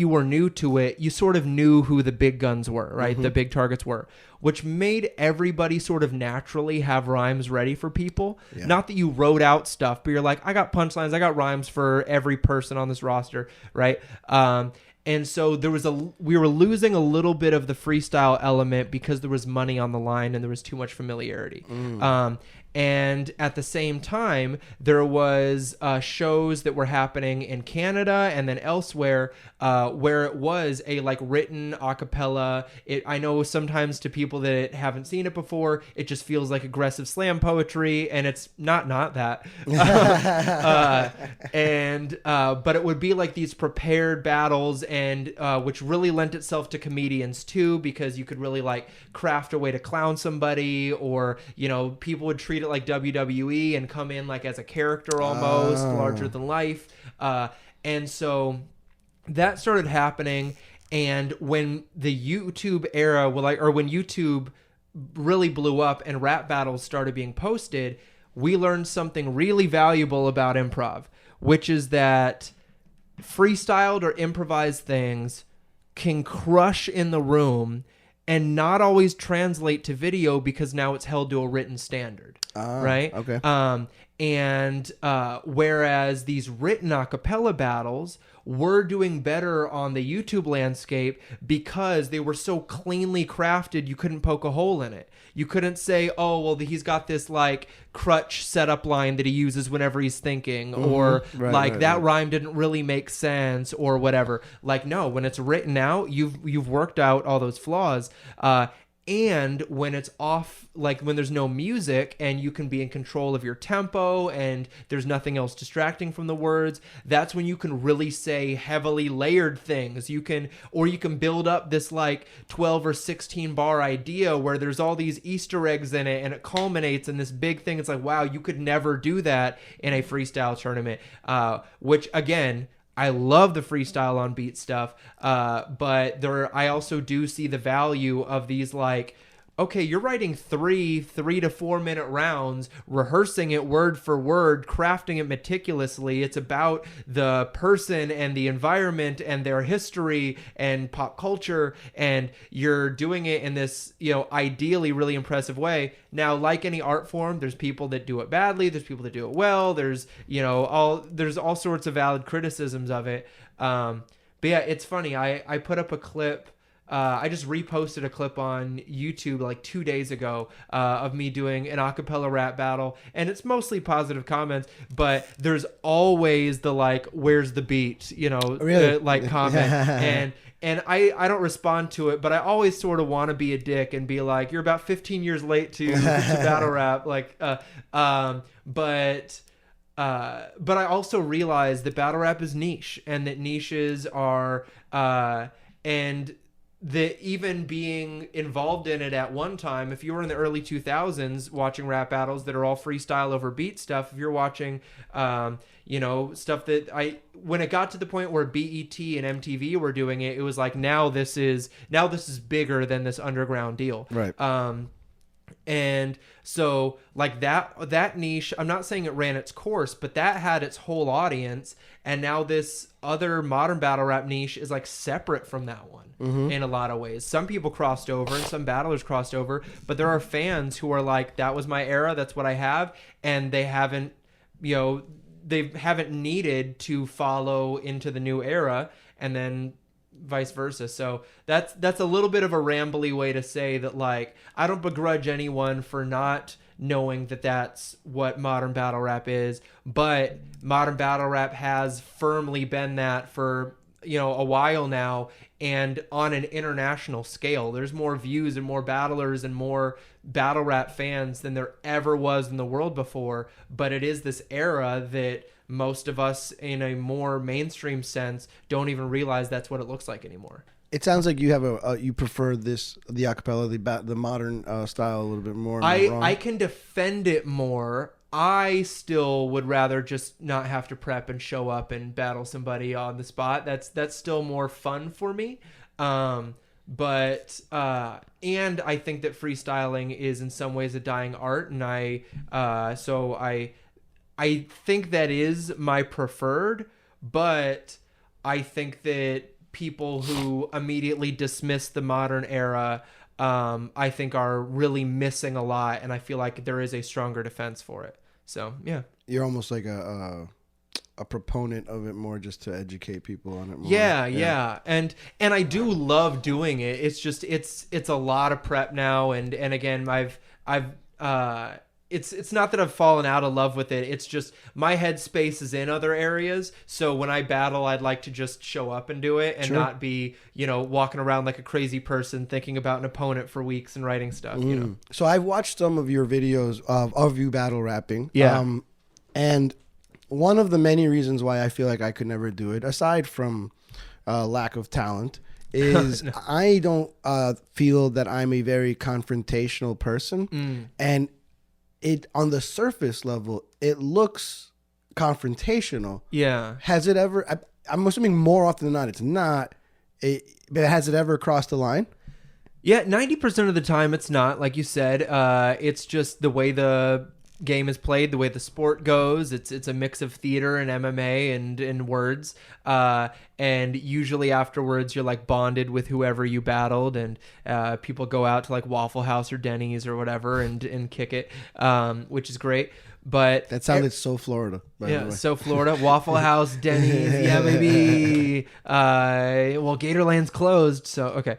were new to it, you sort of knew who the big guns were, right? The big targets were, which made everybody sort of naturally have rhymes ready for people. Yeah. Not that you wrote out stuff, but you're like, I got punchlines, I got rhymes for every person on this roster, right? And so we were losing a little bit of the freestyle element because there was money on the line and there was too much familiarity. And at the same time, there was shows that were happening in Canada and then elsewhere where it was a like written a cappella. I know sometimes to people that haven't seen it before, it just feels like aggressive slam poetry, and it's not that. But it would be like these prepared battles, and which really lent itself to comedians too, because you could really like craft a way to clown somebody, or people would treat it like WWE and come in like as a character almost, larger than life. And so that started happening. And when the YouTube era, when YouTube really blew up and rap battles started being posted, we learned something really valuable about improv, which is that freestyled or improvised things can crush in the room and not always translate to video because now it's held to a written standard, right? Okay. Whereas these written a cappella battles were doing better on the YouTube landscape because they were so cleanly crafted, you couldn't poke a hole in it. You couldn't say, oh, well, he's got this like crutch setup line that he uses whenever he's thinking, or that rhyme didn't really make sense, or whatever. Like, no, when it's written out, you've worked out all those flaws. And when it's off, like when there's no music and you can be in control of your tempo and there's nothing else distracting from the words, that's when you can really say heavily layered things. You can build up this like 12 or 16 bar idea where there's all these Easter eggs in it and it culminates in this big thing. It's like, wow, you could never do that in a freestyle tournament, which again, I love the freestyle on beat stuff, but I also do see the value of these like, okay, you're writing 3 to 4 minute rounds, rehearsing it word for word, crafting it meticulously. It's about the person and the environment and their history and pop culture, and you're doing it in this, ideally really impressive way. Now, like any art form, there's people that do it badly, there's people that do it well, there's all sorts of valid criticisms of it. But yeah, it's funny. I put up a clip. I just reposted a clip on YouTube like 2 days ago of me doing an acapella rap battle, and it's mostly positive comments, but there's always the like, where's the beat, really? Like comment. And I don't respond to it, but I always sort of want to be a dick and be like, you're about 15 years late to battle rap. Like, but I also realize that battle rap is niche, and that niches are, and that even being involved in it at one time, if you were in the early 2000s watching rap battles that are all freestyle over beat stuff, if you're watching, stuff that when it got to the point where BET and MTV were doing it, it was like, now this is bigger than this underground deal. Right. And so like that niche, I'm not saying it ran its course, but that had its whole audience. And now this other modern battle rap niche is like separate from that one in a lot of ways. Some people crossed over and some battlers crossed over, but there are fans who are like, that was my era, that's what I have. And they haven't needed to follow into the new era, and then vice versa. So that's a little bit of a rambly way to say that, like, I don't begrudge anyone for not knowing that that's what modern battle rap is, but modern battle rap has firmly been that for a while now, and on an international scale. There's more views and more battlers and more battle rap fans than there ever was in the world before, but it is this era that most of us in a more mainstream sense don't even realize that's what it looks like anymore. It sounds like you have you prefer the acapella, the modern style a little bit more. I can defend it more. I still would rather just not have to prep and show up and battle somebody on the spot. That's still more fun for me. But I think that freestyling is in some ways a dying art, and I think that is my preferred, but I think that people who immediately dismiss the modern era, I think are really missing a lot, and I feel like there is a stronger defense for it. So yeah, you're almost like a proponent of it more, just to educate people on it more. Yeah. And I do love doing it. It's just it's a lot of prep now, and again, it's not that I've fallen out of love with it. It's just my headspace is in other areas. So when I battle, I'd like to just show up and do it and not be, walking around like a crazy person thinking about an opponent for weeks and writing stuff, So I've watched some of your videos of you battle rapping. Yeah. And one of the many reasons why I feel like I could never do it, aside from lack of talent, is no. I don't feel that I'm a very confrontational person. And it, on the surface level, it looks confrontational. Yeah. Has it ever, I'm assuming more often than not, it's not, but has it ever crossed the line? Yeah, 90% of the time it's not, like you said. It's just the way the game is played, the way the sport goes. It's a mix of theater and MMA and words. And usually afterwards you're like bonded with whoever you battled, and people go out to like Waffle House or Denny's or whatever and kick it, which is great. But that sounded so Florida. By the way. So Florida, Waffle House, Denny's, yeah, maybe. Well, Gatorland's closed, so okay.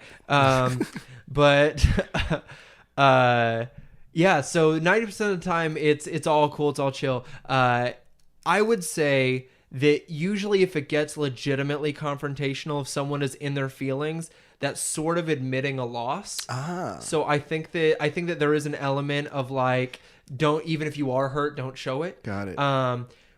But yeah, so 90% of the time it's all cool, it's all chill. I would say that usually if it gets legitimately confrontational, if someone is in their feelings, that's sort of admitting a loss. So I think that there is an element of like, don't, even if you are hurt, don't show it. Got it.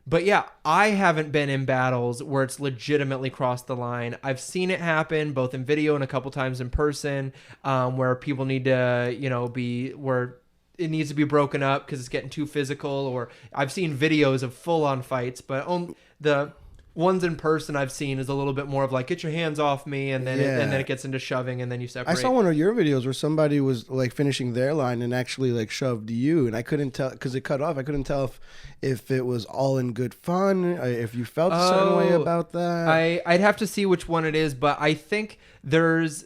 But yeah, I haven't been in battles where it's legitimately crossed the line. I've seen it happen both in video and a couple times in person, where people need to, where it needs to be broken up because it's getting too physical. Or I've seen videos of full-on fights, but the ones in person I've seen is a little bit more of like, get your hands off me, and then it gets into shoving, and then you separate. I saw one of your videos where somebody was like finishing their line and actually like shoved you, and I couldn't tell because it cut off. I couldn't tell if it was all in good fun, if you felt a certain way about that. I'd have to see which one it is, but I think there's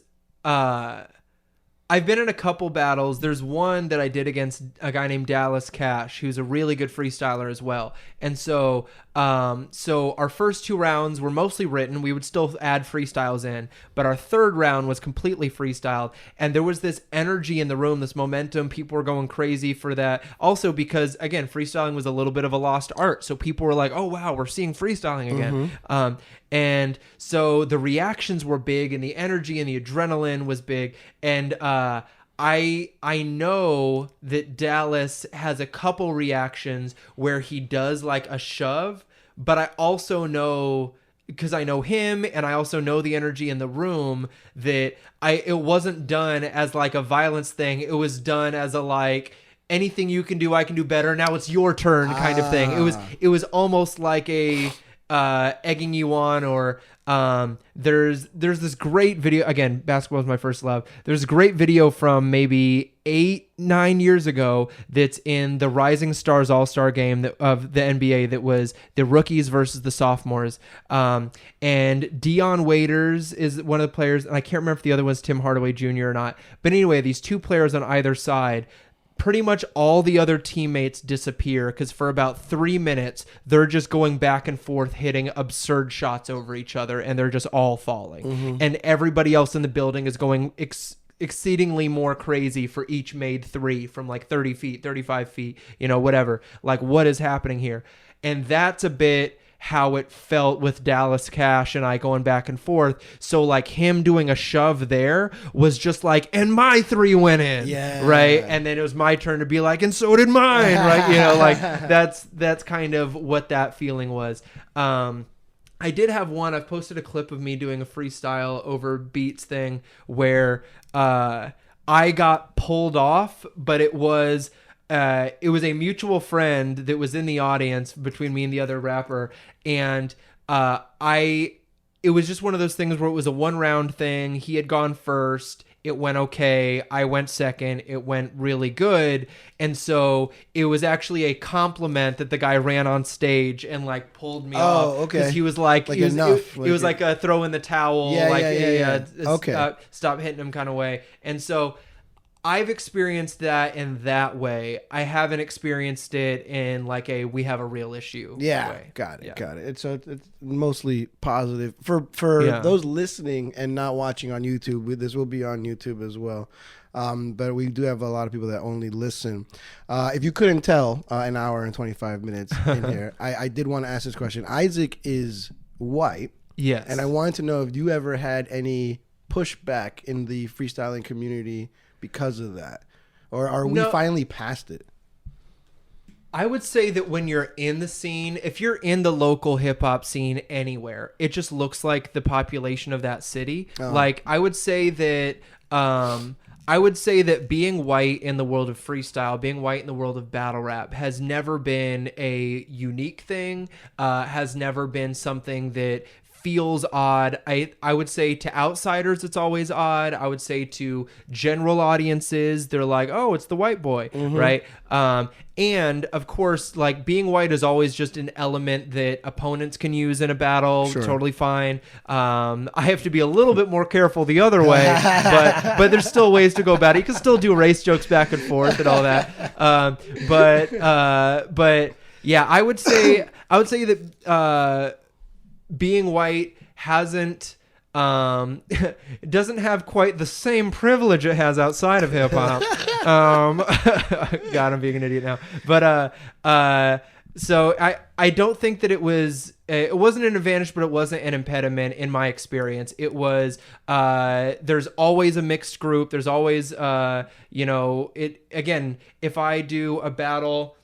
I've been in a couple battles. There's one that I did against a guy named Dallas Cash, who's a really good freestyler as well. And so our first two rounds were mostly written. We would still add freestyles in, but our third round was completely freestyled. And there was this energy in the room, this momentum. People were going crazy for that. Also because, again, freestyling was a little bit of a lost art. So people were like, oh, wow, we're seeing freestyling again. And so the reactions were big, and the energy and the adrenaline was big. And I know that Dallas has a couple reactions where he does like a shove, but I also know, because I know him and I also know the energy in the room, that it wasn't done as like a violence thing. It was done as a like, anything you can do, I can do better. Now it's your turn kind of thing. It was almost like a egging you on, or there's this great video. Again, basketball is my first love. There's a great video from maybe 8-9 years ago that's in the Rising Stars All-Star game of the NBA, that was the rookies versus the sophomores. And Dion Waiters is one of the players, and I can't remember if the other was Tim Hardaway Jr. or not. But anyway, these two players on either side, pretty much all the other teammates disappear because for about 3 minutes, they're just going back and forth, hitting absurd shots over each other, and they're just all falling. And everybody else in the building is going exceedingly more crazy for each made three from like 30 feet, 35 feet, whatever. Like, what is happening here? And that's a bit how it felt with Dallas Cash and I going back and forth. So like him doing a shove there was just like, and my 3 went in. Yeah. Right. And then it was my turn to be like, and so did mine. Right. You know, like that's kind of what that feeling was. I did have one. I've posted a clip of me doing a freestyle over beats thing where I got pulled off, but it was a mutual friend that was in the audience between me and the other rapper, and it was just one of those things where it was a 1-round thing. He had gone first. It went okay. I went second. It went really good. And so it was actually a compliment that the guy ran on stage and like pulled me off. Oh, okay. Because he was like, Like it enough. was like a throw in the towel. Yeah, like, yeah. Okay. Stop hitting him kind of way. And so I've experienced that in that way. I haven't experienced it in like we have a real issue way. Got it. Yeah. Got it. It's mostly positive for those listening and not watching on YouTube. This will be on YouTube as well. But we do have a lot of people that only listen. If you couldn't tell, an hour and 25 minutes in here, I did want to ask this question. Isaac is white. Yes. And I wanted to know if you ever had any pushback in the freestyling community because of that, or are we finally past it? I would say that when you're in the scene, if you're in the local hip hop scene anywhere, it just looks like the population of that city. Like I would say that being white in the world of freestyle, being white in the world of battle rap has never been a unique thing, has never been something that feels odd. I would say to outsiders it's always odd. I would say to general audiences they're like, oh, it's the white boy, right? And of course, like being white is always just an element that opponents can use in a battle. Sure. Totally fine. I have to be a little bit more careful the other way, but there's still ways to go about it. You can still do race jokes back and forth and all that. But yeah, I would say that being white hasn't doesn't have quite the same privilege it has outside of hip hop. God, I'm being an idiot now. But so I don't think that it wasn't an advantage, but it wasn't an impediment in my experience. It was there's always a mixed group. There's always if I do a battle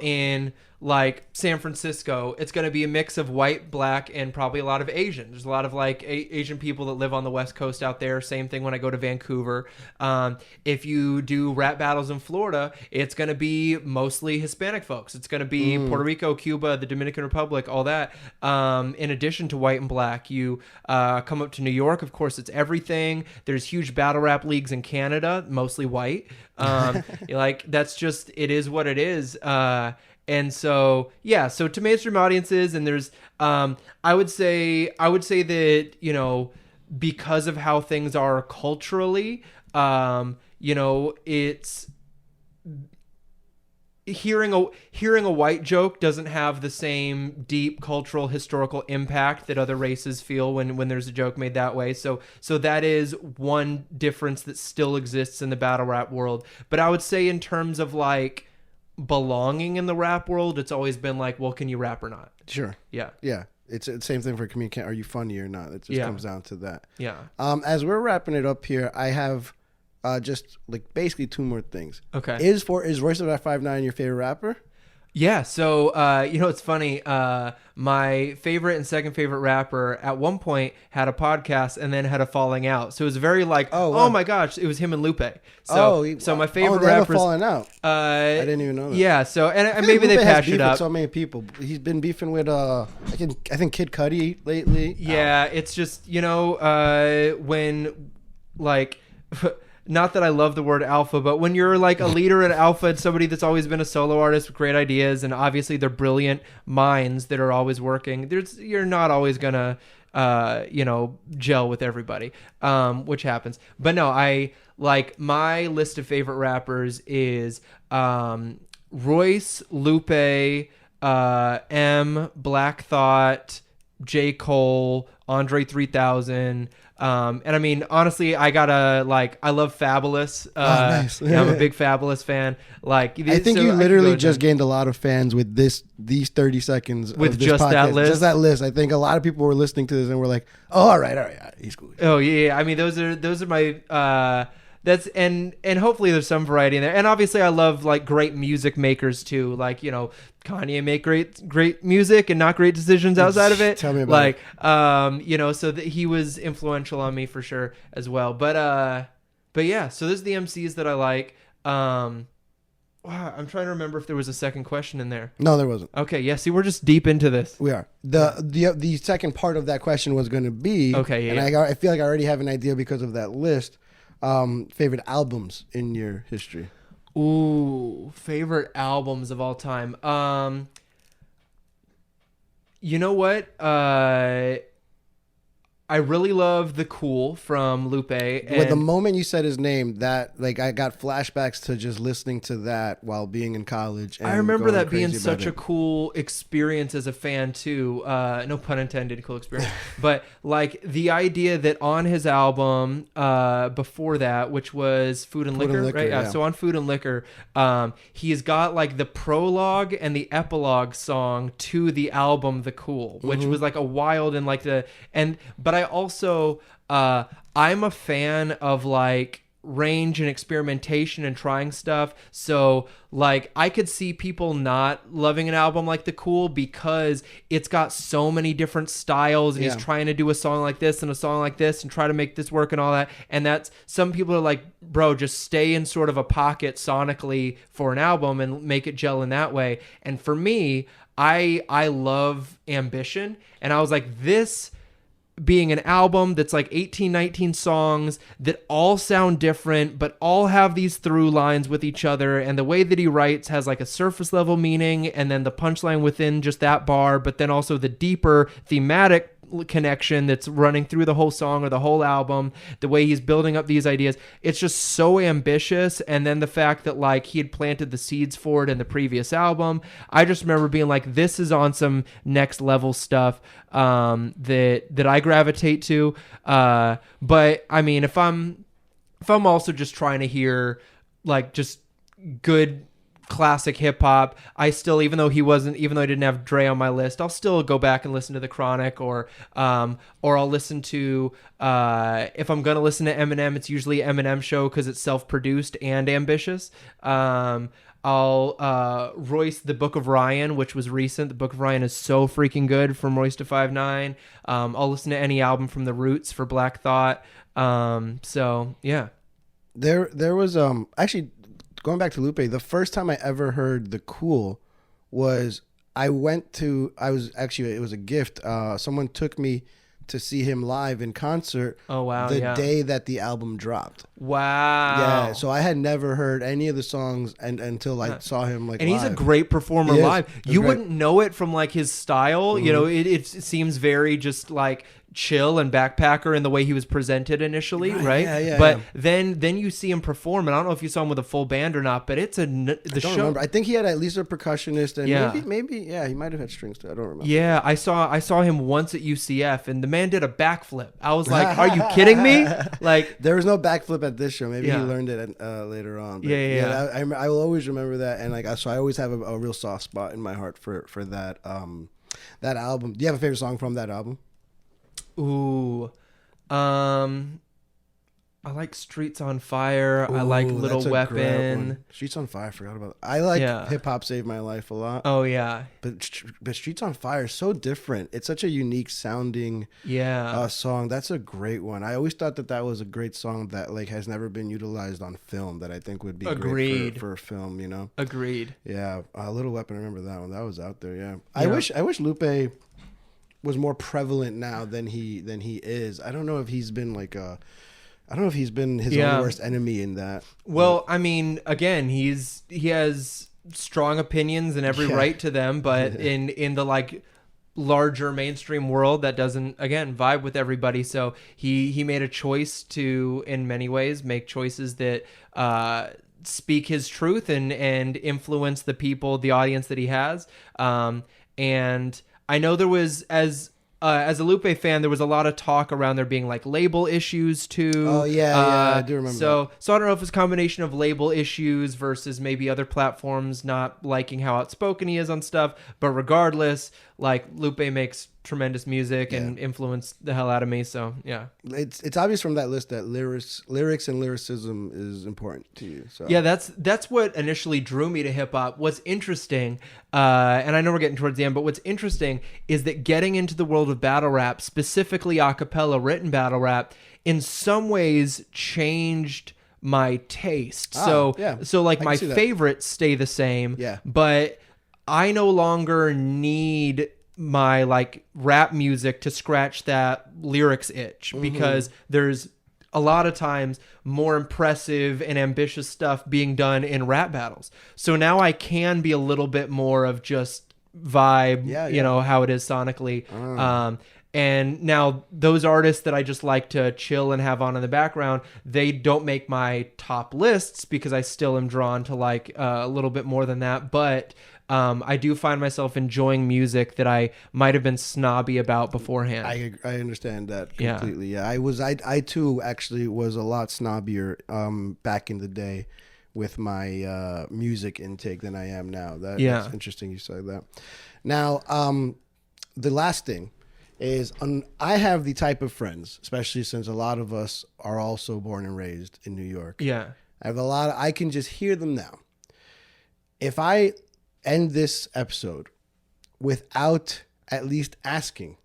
in like San Francisco, it's going to be a mix of white, black, and probably a lot of Asian. There's a lot of like Asian people that live on the West Coast out there. Same thing when I go to Vancouver. If you do rap battles in Florida, it's going to be mostly Hispanic folks. It's going to be Puerto Rico, Cuba, the Dominican Republic, all that. In addition to white and black, you come up to New York. Of course, it's everything. There's huge battle rap leagues in Canada, mostly white. Like that's just, it is what it is. And so, yeah, so to mainstream audiences, and there's, I would say that, because of how things are culturally, it's hearing a white joke doesn't have the same deep cultural historical impact that other races feel when there's a joke made that way. So that is one difference that still exists in the battle rap world. But I would say in terms of like belonging in the rap world, it's always been like, well, can you rap or not? Sure. Yeah. It's the same thing for comedian. Are you funny or not? It just comes down to that. Yeah. As we're wrapping it up here, I have just like basically 2 more things. Okay. Is Royce of that 5'9" your favorite rapper? Yeah, so it's funny. My favorite and second favorite rapper at one point had a podcast and then had a falling out. So it was very like, oh my gosh, it was him and Lupe. So my favorite rappers falling out. I didn't even know that. Yeah, so and maybe they patched it up. With so many people. He's been beefing with I think Kid Cudi lately. Yeah, it's just when like. Not that I love the word alpha, but when you're like a leader at alpha and somebody that's always been a solo artist with great ideas, and obviously they're brilliant minds that are always working, you're not always gonna gel with everybody, which happens. But no, I like my list of favorite rappers is Royce, Lupe, M, Black Thought, J. Cole, Andre 3000, And I mean, honestly, I love Fabulous. Nice. Yeah, I'm a big Fabulous fan. Like, I think you literally just gained a lot of fans with these 30 seconds with of this just podcast. that list. Just that list. I think a lot of people were listening to this and were like, "Oh, all right, he's cool." Oh yeah. I mean, those are my. That's and hopefully there's some variety in there. And obviously I love like great music makers too. Like, Kanye make great music and not great decisions outside of it. Tell me about it. So that he was influential on me for sure as well. But yeah, so those are the MCs that I like. Wow, I'm trying to remember if there was a second question in there. No, there wasn't. Okay, yeah, see, we're just deep into this. We are. The second part of that question was going to be, okay, yeah, and I feel like I already have an idea because of that list. Favorite albums in your history? Ooh, favorite albums of all time. You know what? I really love The Cool from Lupe. With the moment you said his name, that I got flashbacks to just listening to that while being in college. And I remember that being crazy such a cool experience as a fan too. No pun intended, cool experience. But like the idea that on his album before that, which was Food and Liquor, right? Yeah. So on Food and Liquor, he's got like the prologue and the epilogue song to the album The Cool, which was like a wild and but I also I'm a fan of like range and experimentation and trying stuff. So like I could see people not loving an album like The Cool because it's got so many different styles and he's trying to do a song like this and a song like this and try to make this work and all that. And that's, some people are like, bro, just stay in sort of a pocket sonically for an album and make it gel in that way. And for me, I love ambition, and I was like, this being an album that's like 18, 19 songs that all sound different, but all have these through lines with each other. And the way that he writes has like a surface level meaning, and then the punchline within just that bar, but then also the deeper thematic connection that's running through the whole song or the whole album, the way he's building up these ideas. It's just so ambitious. And then the fact that like he had planted the seeds for it in the previous album, I just remember being like, this is on some next level stuff that I gravitate to. But I mean, if I'm also just trying to hear like just good classic hip hop, I still, even though I didn't have Dre on my list, I'll still go back and listen to The Chronic, or I'll listen to if I'm gonna listen to Eminem, it's usually Eminem Show because it's self-produced and ambitious. I'll Royce The Book of Ryan, which was recent. The Book of Ryan is so freaking good, from Royce to 5'9". I'll listen to any album from The Roots for Black Thought. So yeah, there was actually, going back to Lupe, the first time I ever heard The Cool was it was a gift. Someone took me to see him live in concert. Oh wow! The day that the album dropped. Wow. Yeah. So I had never heard any of the songs until I saw him and live. he's a great performer live. You wouldn't know it from like his style. Mm-hmm. You know, it seems very just like chill and backpacker in the way he was presented initially, right? Yeah, but then you see him perform, and I don't know if you saw him with a full band or not, but it's I don't remember. I think he had at least a percussionist, and maybe he might have had strings too. I don't remember. Yeah, I saw him once at UCF, and the man did a backflip. I was like, are you kidding me? Like, there was no backflip at this show. Maybe he learned it later on. But I will always remember that, and so I always have a real soft spot in my heart for that that album. Do you have a favorite song from that album? Ooh, I like Streets on Fire. I like Little Weapon. Streets on Fire, I forgot about that. I like Hip Hop Saved My Life a lot. Oh yeah, but Streets on Fire is so different. It's such a unique sounding song. That's a great one. I always thought that was a great song that like has never been utilized on film, that I think would be great for a film. You know, agreed. Yeah, Little Weapon. I remember that one. That was out there. Yeah, I wish Lupe was more prevalent now than he is. I don't know if he's been his own worst enemy in that. Well, I mean, again, he has strong opinions and every right to them, but in the like larger mainstream world, that doesn't, again, vibe with everybody. So he made a choice to, in many ways, make choices that speak his truth and influence the audience that he has. And I know there was, as as a Lupe fan, there was a lot of talk around there being like label issues too. Oh yeah, I do remember. So I don't know if it's a combination of label issues versus maybe other platforms not liking how outspoken he is on stuff. But regardless, like Lupe makes tremendous music and influenced the hell out of me. So yeah, it's obvious from that list that lyrics and lyricism is important to you. So yeah, that's what initially drew me to hip hop. What's interesting, and I know we're getting towards the end, but what's interesting is that getting into the world of battle rap, specifically a cappella written battle rap, in some ways changed my taste. So like my favorites stay the same. Yeah. But I no longer need my like rap music to scratch that lyrics itch because there's a lot of times more impressive and ambitious stuff being done in rap battles. So now I can be a little bit more of just vibe, you know, how it is sonically. And now those artists that I just like to chill and have on in the background, they don't make my top lists because I still am drawn to like a little bit more than that. But I do find myself enjoying music that I might have been snobby about beforehand. I understand that completely. Yeah, I too actually was a lot snobbier back in the day with my music intake than I am now. That's interesting you said that. Now, the last thing is I have the type of friends, especially since a lot of us are also born and raised in New York. Yeah. I have I can just hear them now. If I end this episode without at least asking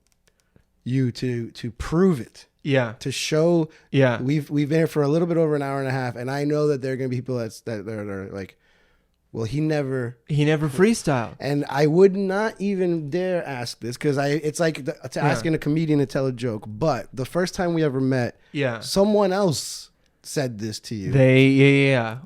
you to prove it. Yeah. To show we've been here for a little bit over an hour and a half, and I know that there are gonna be people that are like, well, he never freestyled. And I would not even dare ask this because it's like asking a comedian to tell a joke. But the first time we ever met, someone else said this to you.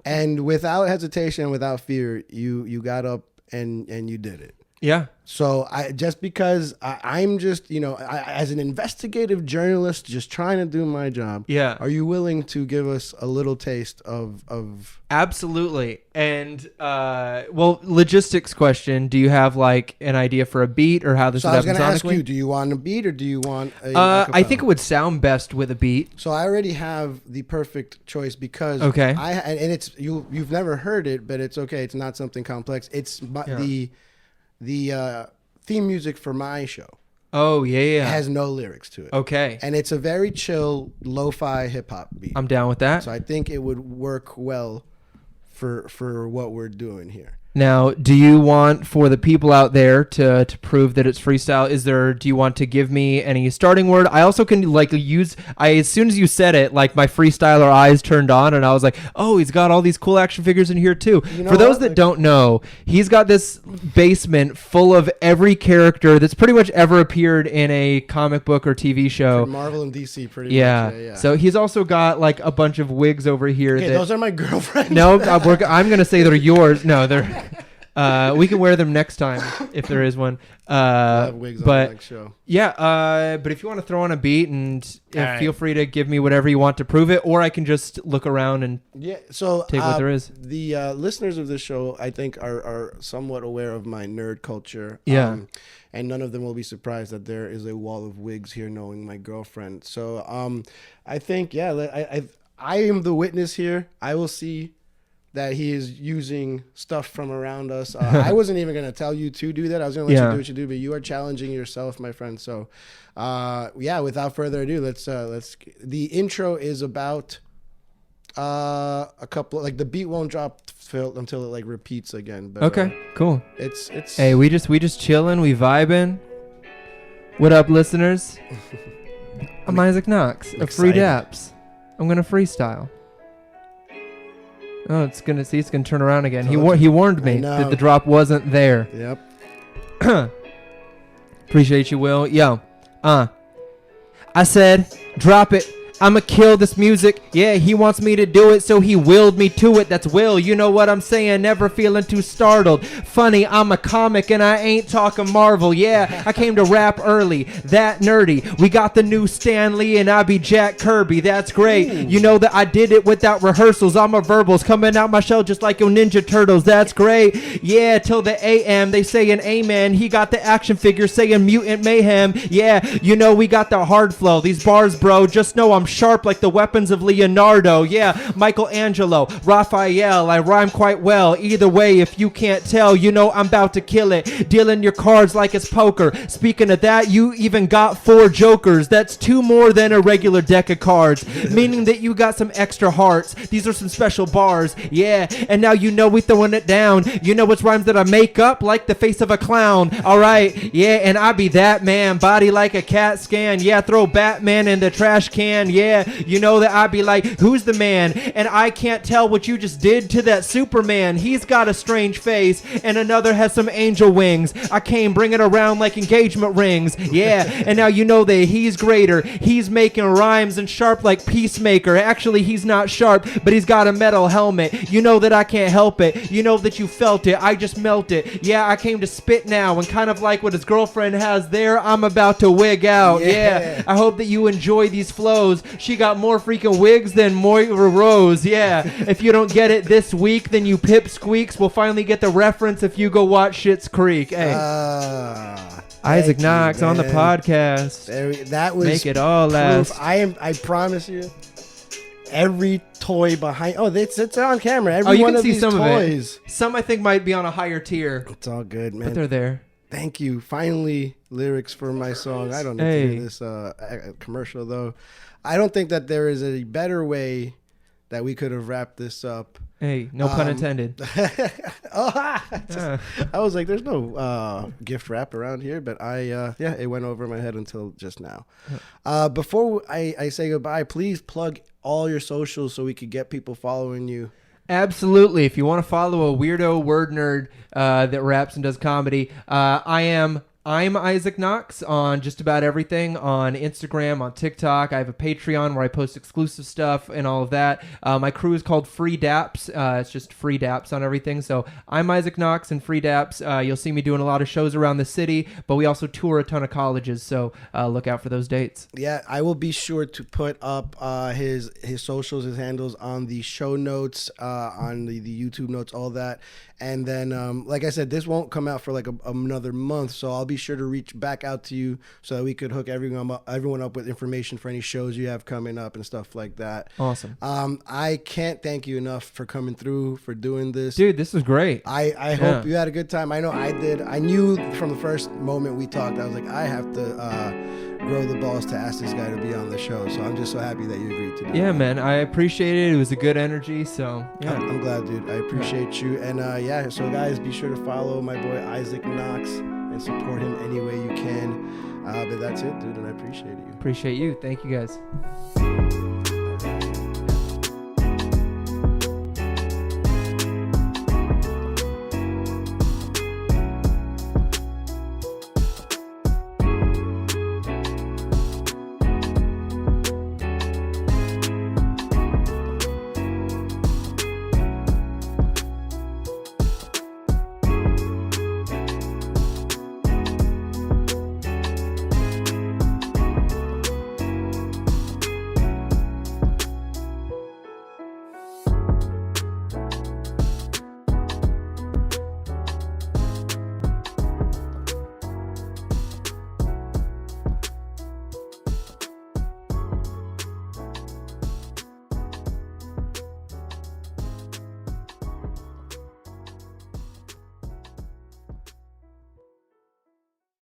And without hesitation, without fear, you got up and you did it. Yeah. So I'm just, as an investigative journalist, just trying to do my job. Yeah. Are you willing to give us a little taste of? Absolutely. And, logistics question. Do you have like an idea for a beat or how this would happen sonically? I was going to ask you, do you want a beat or do you want I think it would sound best with a beat. So I already have the perfect choice because it's you've never heard it, but it's okay. It's not something complex. It's the theme music for my show. Oh, yeah. Has no lyrics to it. Okay. And it's a very chill, lo-fi hip-hop beat. I'm down with that. So I think it would work well for what we're doing here. Now, do you want for the people out there to prove that it's freestyle? Do you want to give me any starting word? I also can as soon as you said it, like my freestyler eyes turned on and I was like, oh, he's got all these cool action figures in here too. For those that don't know, he's got this basement full of every character that's pretty much ever appeared in a comic book or TV show. Marvel and DC pretty much. Yeah. So he's also got like a bunch of wigs over here. Okay, those are my girlfriends. No, I'm going to say they're yours. No, they're... we can wear them next time if there is one. Have wigs on the next show. Yeah, but if you want to throw on a beat and feel free to give me whatever you want to prove it, or I can just look around and take what there is. The listeners of this show, I think, are somewhat aware of my nerd culture. Yeah. And none of them will be surprised that there is a wall of wigs here knowing my girlfriend. So I think, I am the witness here. I will see that he is using stuff from around us. I wasn't even going to tell you to do that. I was going to let you do what you do, but you are challenging yourself, my friend. So, without further ado, let's. The intro is about a couple. Like the beat won't drop until it like repeats again. But, okay, cool. It's. Hey, we just chilling, we vibing. What up, listeners? I'm Isaac Knox of Free Daps. I'm gonna freestyle. Oh, it's gonna turn around again. He warned me that the drop wasn't there. Yep. Appreciate you, Will. Yo, I said drop it. I'ma kill this music. Yeah, he wants me to do it, so he willed me to it. That's Will, you know what I'm saying? Never feeling too startled. Funny, I'm a comic and I ain't talking Marvel. Yeah, I came to rap early, that nerdy. We got the new Stan Lee and I be Jack Kirby. That's great. Ooh. You know that I did it without rehearsals. I'm a verbals coming out my shell just like your Ninja Turtles. That's great. Yeah, till the AM they say an amen. He got the action figure saying mutant mayhem. Yeah, you know we got the hard flow. These bars, bro, just know I'm sharp like the weapons of Leonardo. Yeah, Michelangelo, Raphael, I rhyme quite well. Either way, if you can't tell, you know I'm about to kill it. Dealing your cards like it's poker. Speaking of that, you even got 4 jokers. That's 2 more than a regular deck of cards, meaning that you got some extra hearts. These are some special bars. Yeah, and now you know we throwing it down. You know it's rhymes that I make up like the face of a clown. Alright, yeah, and I be that man, body like a CAT scan. Yeah, throw Batman in the trash can. Yeah, you know that I be like, who's the man? And I can't tell what you just did to that Superman. He's got a strange face and another has some angel wings. I came bringing around like engagement rings. Yeah, and now you know that he's greater. He's making rhymes and sharp like Peacemaker. Actually, he's not sharp, but he's got a metal helmet. You know that I can't help it. You know that you felt it. I just melted. Yeah, I came to spit now, and kind of like what his girlfriend has there, I'm about to wig out. Yeah, I hope that you enjoy these flows. She got more freaking wigs than Moira Rose. Yeah, if you don't get it this week, then you pipsqueaks will finally get the reference if you go watch Schitt's Creek. Hey, Isaac Knox on the podcast. That was make it all last. I promise you. Every toy behind. Oh, it's on camera. Every you one can of see these some toys. of it. Some I think might be on a higher tier. It's all good, man. But they're there. Thank you. Finally, lyrics for my song. I don't need to hear this commercial though. I don't think that there is a better way that we could have wrapped this up. Hey, no pun intended. I was like, there's no gift wrap around here, but it went over my head until just now. Before I say goodbye, please plug all your socials so we could get people following you. Absolutely. If you want to follow a weirdo word nerd that raps and does comedy, I'm Isaac Knox on just about everything, on Instagram, on TikTok. I have a Patreon where I post exclusive stuff and all of that. My crew is called Free Daps. It's just Free Daps on everything. So I'm Isaac Knox and Free Daps. You'll see me doing a lot of shows around the city, but we also tour a ton of colleges. So look out for those dates. Yeah, I will be sure to put up his socials, his handles on the show notes, on the YouTube notes, all that. And then, like I said, this won't come out for like another month, so I'll be sure to reach back out to you so that we could hook everyone up with information for any shows you have coming up and stuff like that. Awesome. I can't thank you enough for coming through, for doing this. Dude, this was great. I hope you had a good time. I know I did. I knew from the first moment we talked, I was like, I have to grow the balls to ask this guy to be on the show. So I'm just so happy that you agreed to do that. Man, I appreciate it. It was a good energy. So yeah, I'm glad, dude. I appreciate you. And so guys, be sure to follow my boy Isaac Knox and support him any way you can. But that's it, dude. And I appreciate you. Appreciate you. Thank you, guys.